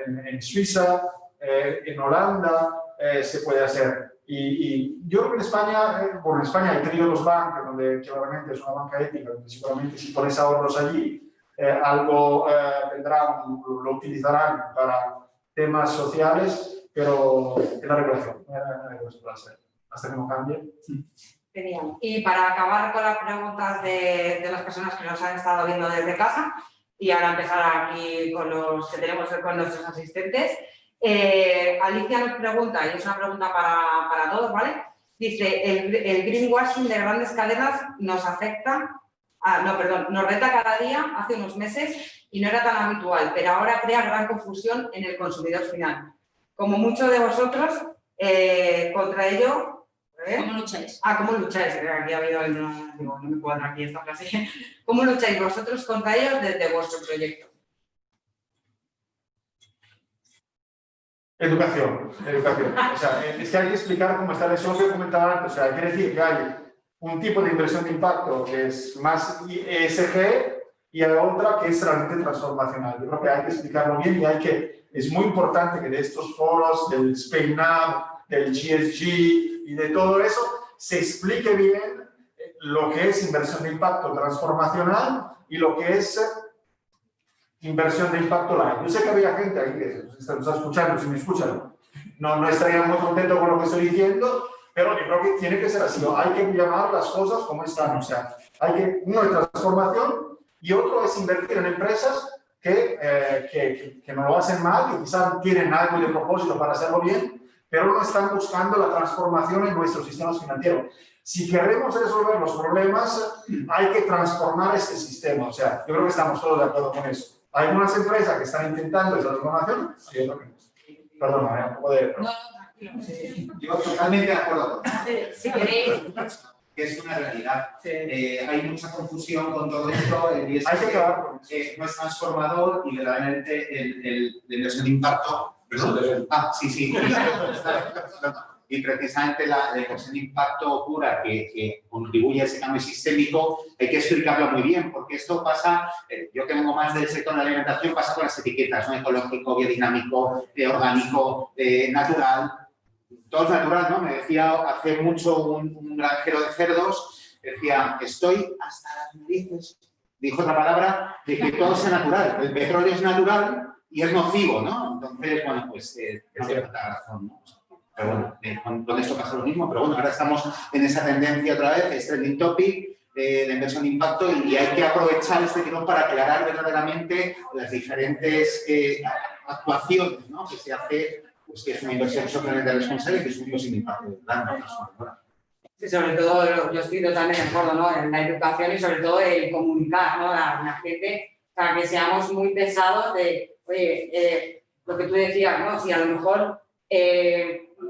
en Suiza, en Holanda, se puede hacer. Y yo creo que en España, en España hay tenido los bancos, donde claramente es una banca ética, donde seguramente si pones ahorros allí, algo tendrán, lo utilizarán para temas sociales, pero en la regulación puede hacer, hasta que no cambie. Genial. Y para acabar con las preguntas de las personas que nos han estado viendo desde casa, y ahora empezar aquí con los que tenemos con nuestros asistentes, Alicia nos pregunta, y es una pregunta para todos, ¿vale? Dice, el greenwashing de grandes cadenas nos afecta, nos reta cada día hace unos meses y no era tan habitual, pero ahora crea gran confusión en el consumidor final. Como muchos de vosotros, contra ello... ¿Cómo lucháis? ¿Cómo lucháis? Aquí ha habido no me cuadra aquí esta frase. ¿Cómo lucháis vosotros contra ellos desde vuestro proyecto? Educación. O sea, es que hay que explicar cómo está el socio, comentaba antes. O sea, quiere decir que hay un tipo de inversión de impacto que es más ESG y hay otra que es realmente transformacional. Yo creo que hay que explicarlo bien y es muy importante que de estos foros, del Spain Now, del GSG y de todo eso, se explique bien lo que es inversión de impacto transformacional y lo que es inversión de impacto light. Yo sé que había gente aquí que nos está escuchando, si me escuchan, no estaría muy contento con lo que estoy diciendo, pero yo creo que tiene que ser así. Hay que llamar las cosas como están. O sea, uno es transformación y otro es invertir en empresas que no lo hacen mal, que quizás tienen algo de propósito para hacerlo bien, pero no están buscando la transformación en nuestros sistemas financieros. Si queremos resolver los problemas, hay que transformar este sistema. O sea, yo creo que estamos todos de acuerdo con eso. Hay algunas empresas que están intentando esa transformación, y otras que no. Perdona, un poco de... Yo totalmente de acuerdo. Si queréis... Que es una realidad. Hay mucha confusión con todo esto. Y hay que acabar con eso. No es transformador y verdaderamente la inversión de impacto. Sí. Y precisamente la inversión de impacto pura que contribuye a ese cambio sistémico, hay que explicarlo muy bien, porque esto pasa, yo que vengo más del sector de la alimentación, pasa con las etiquetas, ¿no? Ecológico, biodinámico, orgánico, natural. Todo es natural, ¿no? Me decía hace mucho un granjero de cerdos, decía, estoy hasta las narices dijo otra palabra de que todo sea natural. El petróleo es natural y es nocivo, ¿no? Entonces, bueno, pues tiene tanta razón, ¿no? Pero bueno, con esto pasa lo mismo, pero bueno, ahora estamos en esa tendencia otra vez, es trending topic, de inversión de impacto, y hay que aprovechar este tirón para aclarar verdaderamente las diferentes actuaciones, ¿no? Que se hace, pues que es una inversión socialmente responsable y que es una inversión de impacto de gran transformadora. Sí, sobre todo, yo estoy totalmente de acuerdo, ¿no? En la educación y sobre todo el comunicar, ¿no? A la gente, para que seamos muy pesados de, oye, lo que tú decías, ¿no? Si a lo mejor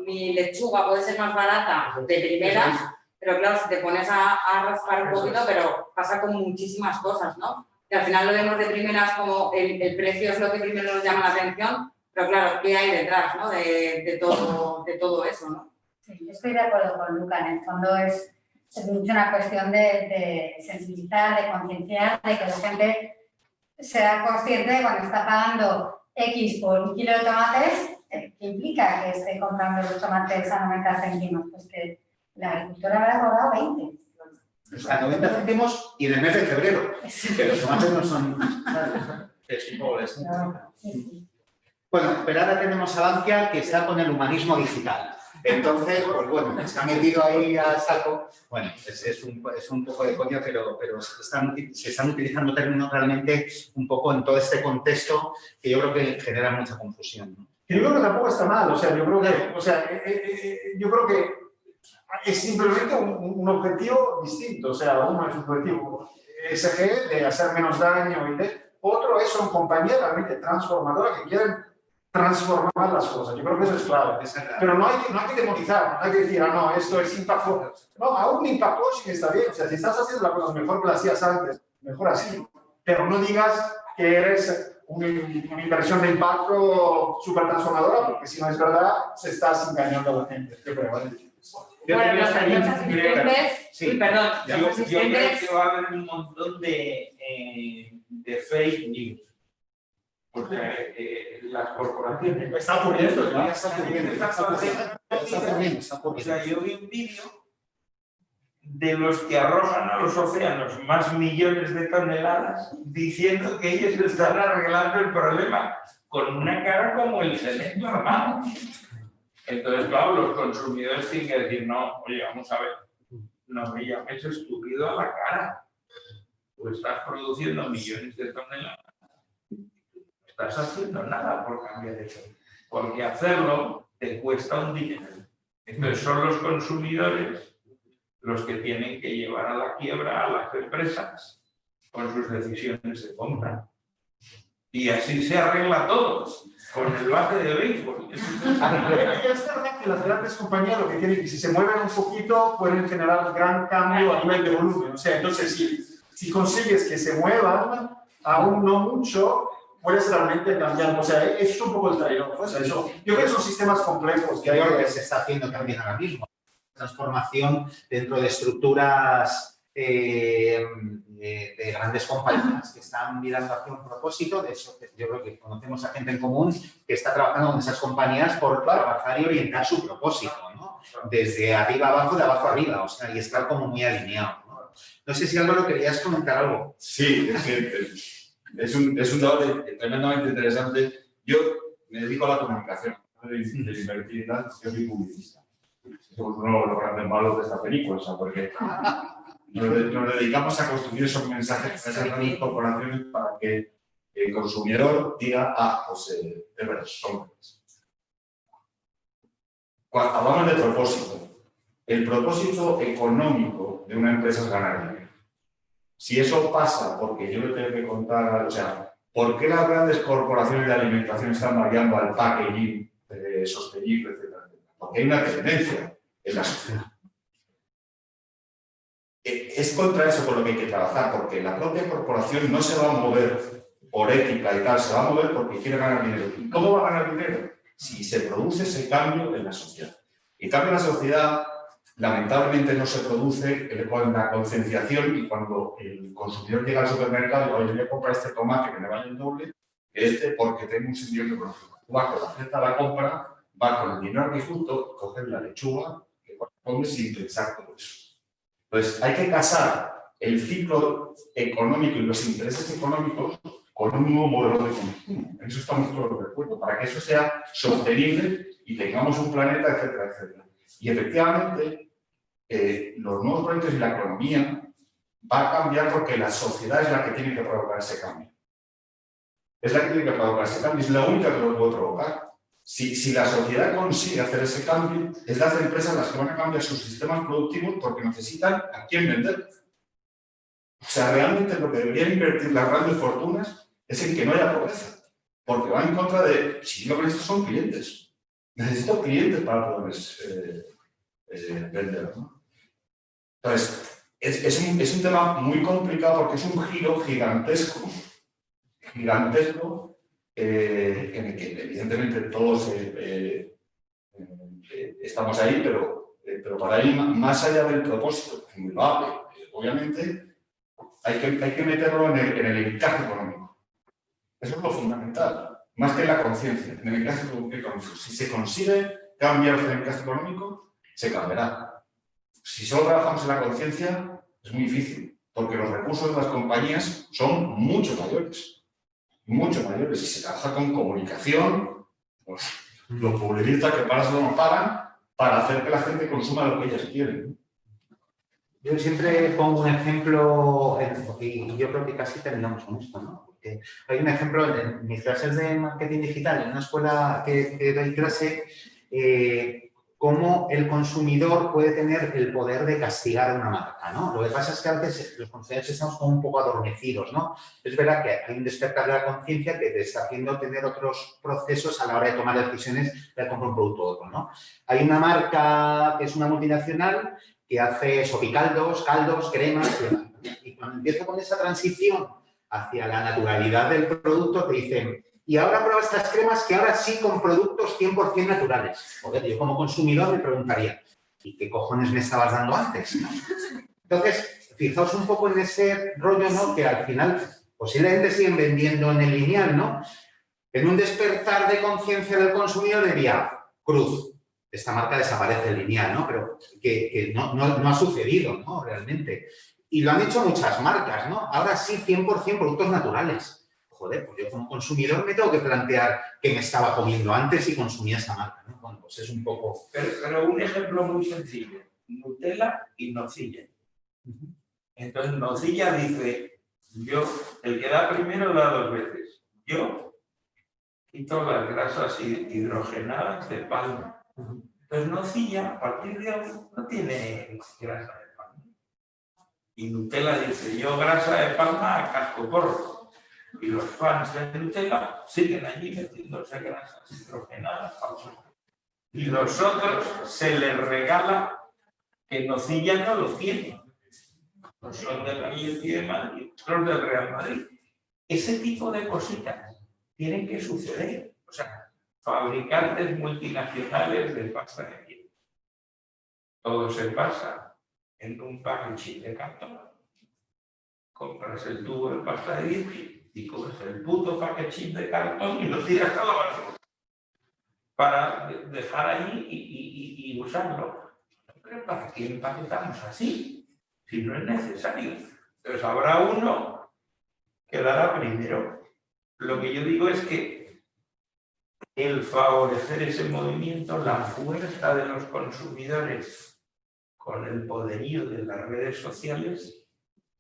mi lechuga puede ser más barata de primeras, pero claro, si te pones a rascar un poquito, pero pasa con muchísimas cosas, ¿no? Que al final lo vemos de primeras como el precio es lo que primero nos llama la atención, pero claro, ¿qué hay detrás, ¿no? de todo eso, ¿no? Sí, yo estoy de acuerdo con Luca. En el fondo es mucho una cuestión de sensibilizar, de concienciar, de que la gente sea consciente de cuando está pagando X por un kilo de tomates, ¿qué implica que esté comprando los tomates a 90 céntimos? Pues que la agricultora habrá cobrado 20. A 90 céntimos y en el mes de febrero. Que los tomates no son... Es un poco eso. Bueno, pero ahora tenemos a Bankia, que está con el humanismo digital. Entonces, pues bueno, se ha metido ahí a saco. Bueno, es un poco de coña, pero se están utilizando términos realmente un poco en todo este contexto que yo creo que genera mucha confusión, ¿no? Yo creo que tampoco está mal, o sea, yo creo que es simplemente un objetivo distinto, o sea, uno es un objetivo ESG de hacer menos daño y otro es una compañía realmente transformadora que quieren transformar las cosas. Yo creo que eso es clave. Pero no hay que demonizar, no hay que decir, no, esto es impacto. No, aún impacto sí que está bien. O sea, si estás haciendo las cosas mejor que las hacías antes, mejor así. Pero no digas que eres una inversión de impacto súper transformadora, porque si no es verdad, se estás engañando a la gente. Yo creo, ¿vale? Bueno, los asistentes, sí, perdón, yo creo que va a haber un montón de fake news. Porque las corporaciones... Está ocurriendo, ya está ocurriendo. O sea, yo vi un vídeo de los que arrojan a los océanos más millones de toneladas diciendo que ellos están arreglando el problema con una cara como el cemento armado. Entonces, claro, los consumidores tienen que decir, no, oye, vamos a ver, no me llames estúpido a la cara. Tú estás produciendo millones de toneladas. No estás haciendo nada por cambiar eso. Porque hacerlo te cuesta un dinero. Entonces, son los consumidores los que tienen que llevar a la quiebra a las empresas con sus decisiones de compra. Y así se arregla todo, con el bate de béisbol. Es verdad que las grandes compañías lo que tienen que si se mueven un poquito pueden generar un gran cambio a nivel de volumen. O sea, entonces si consigues que se muevan, aún no mucho, puedes realmente cambiar. O sea, eso es un poco el trade-off. O sea, yo creo que son sistemas complejos que hay que se está haciendo también ahora mismo. Transformación dentro de estructuras de grandes compañías que están mirando hacia un propósito. De hecho, yo creo que conocemos a gente en común que está trabajando con esas compañías por trabajar y orientar su propósito, ¿no? Desde arriba abajo, de abajo arriba, o sea, y estar como muy alineado, ¿no? No sé si Álvaro querías comentar algo. Sí, es un debate tremendamente interesante. Yo me dedico a la comunicación, de invertir y tal, yo soy publicista. Somos uno de los grandes malos de esta película, o sea, porque nos dedicamos a construir esos mensajes a esas grandes corporaciones para que el consumidor diga, pues es verdad, son buenas. Cuando hablamos de propósito, el propósito económico de una empresa es ganar dinero. Si eso pasa porque yo le tengo que contar, o sea, ¿por qué las grandes corporaciones de alimentación están variando al packaging sostenible, etcétera? Porque hay una tendencia en la sociedad. Es contra eso por lo que hay que trabajar, porque la propia corporación no se va a mover por ética y tal, se va a mover porque quiere ganar dinero. ¿Y cómo va a ganar dinero? Si se produce ese cambio en la sociedad. El cambio en la sociedad, lamentablemente, no se produce con la concienciación y cuando el consumidor llega al supermercado y oye, voy a comprar este tomate que me vale el doble que porque tengo un sentido económico. Va con la cesta a la compra, va con el dinero aquí junto, coger la lechuga que corresponde sin pensar todo eso. Entonces, hay que casar el ciclo económico y los intereses económicos con un nuevo modelo de consumo. En eso estamos todos de acuerdo, para que eso sea sostenible y tengamos un planeta, etcétera, etcétera. Y efectivamente, los nuevos proyectos y la economía va a cambiar porque la sociedad es la que tiene que provocar ese cambio. Es la que tiene que provocar ese cambio, es la única que lo puede provocar. Si la sociedad consigue hacer ese cambio, es las empresas las que van a cambiar sus sistemas productivos porque necesitan a quién vender. O sea, realmente lo que deberían invertir las grandes fortunas es en que no haya pobreza, porque va en contra de, si lo que necesito son clientes. Necesito clientes para poder vender, ¿no? Entonces, es un tema muy complicado porque es un giro gigantesco, en el que evidentemente todos estamos ahí, pero para ir más allá del propósito, que es muy loable, obviamente, hay que meterlo en el encaje económico. Eso es lo fundamental, más que en la conciencia, en el encaje económico. Si se consigue cambiar el encaje económico, se cambiará. Si solo trabajamos en la conciencia, es muy difícil, porque los recursos de las compañías son mucho mayores, y se trabaja con comunicación, pues, los publicistas que para eso nos pagan, para hacer que la gente consuma lo que ellas quieren. Yo siempre pongo un ejemplo, y yo creo que casi terminamos con esto, ¿no? Porque hay un ejemplo en mis clases de marketing digital, en una escuela que doy clase, cómo el consumidor puede tener el poder de castigar a una marca, ¿no? Lo que pasa es que a veces los consumidores estamos como un poco adormecidos, ¿no? Es verdad que hay un despertar de la conciencia que te está haciendo tener otros procesos a la hora de tomar decisiones de comprar un producto u otro, ¿no? Hay una marca que es una multinacional que hace sopicaldos, caldos, cremas, y cuando empieza con esa transición hacia la naturalidad del producto, te dicen, y ahora prueba estas cremas que ahora sí con productos 100% naturales. Joder, yo como consumidor me preguntaría, ¿y qué cojones me estabas dando antes? ¿No? Entonces, fijaos un poco en ese rollo, ¿no? Que al final posiblemente siguen vendiendo en el lineal, ¿no? En un despertar de conciencia del consumidor diría, cruz, esta marca desaparece del lineal, ¿no? Pero que no ha sucedido, ¿no? Realmente. Y lo han hecho muchas marcas, ¿no? Ahora sí, 100% productos naturales. Joder, pues yo como consumidor me tengo que plantear qué me estaba comiendo antes y consumía esa marca, ¿no? Bueno, pues es un poco... Pero un ejemplo muy sencillo, Nutella y nocilla. Entonces nocilla dice, el que da primero da dos veces. Yo quito las grasas hidrogenadas de palma. Entonces nocilla, a partir de ahora, no tiene grasa de palma. Y Nutella dice, yo grasa de palma a casco porro. Y los fans de Nutella siguen allí metiéndose grasas hidrogenadas. Y los otros se les regala que nocilla no lo tiene. No son del Atlético de Madrid, son del Real Madrid. Ese tipo de cositas tienen que suceder. O sea, fabricantes multinacionales de pasta de dientes. Todo se pasa en un packaging de cartón. Compras el tubo de pasta de dientes y coges el puto packaging de cartón y lo tiras a la basura para dejar ahí y usarlo. Pero ¿para qué empaquetamos así? Si no es necesario. Entonces habrá uno que dará primero. Lo que yo digo es que el favorecer ese movimiento, la fuerza de los consumidores con el poderío de las redes sociales,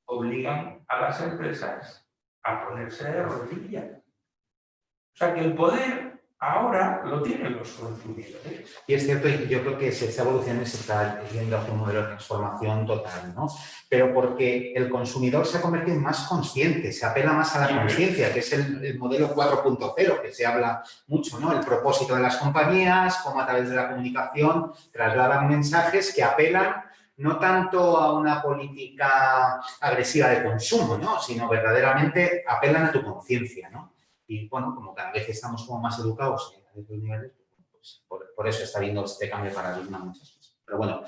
obligan a las empresas a ponerse de rodillas. O sea que el poder ahora lo tienen los consumidores. Y es cierto, yo creo que esa evolución se está yendo hacia un modelo de transformación total, ¿no? Pero porque el consumidor se ha convertido en más consciente, se apela más a la conciencia, que es el modelo 4.0, que se habla mucho, ¿no? El propósito de las compañías, cómo a través de la comunicación trasladan mensajes que apelan no tanto a una política agresiva de consumo, ¿no? Sino verdaderamente apelan a tu conciencia, ¿no? Y bueno, como cada vez estamos como más educados en estos niveles, pues por eso está habiendo este cambio de paradigma muchas cosas. Pero bueno,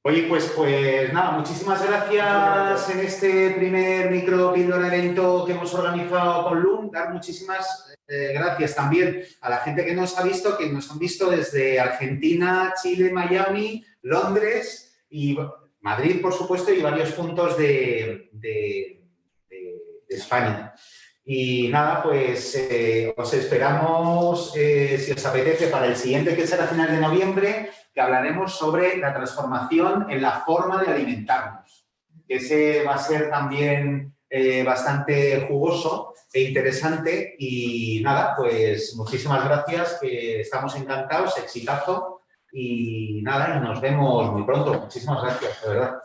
oye, pues nada, muchísimas gracias en este primer micropíldora evento que hemos organizado con LUM. Dar muchísimas gracias también a la gente que nos ha visto, que nos han visto desde Argentina, Chile, Miami, Londres y Madrid, por supuesto, y varios puntos de España. Y nada, pues os esperamos, si os apetece, para el siguiente, que será a final de noviembre, que hablaremos sobre la transformación en la forma de alimentarnos. Ese va a ser también bastante jugoso e interesante. Y nada, pues muchísimas gracias, que estamos encantados, exitazo. Y nada, y nos vemos muy pronto. Muchísimas gracias, de verdad.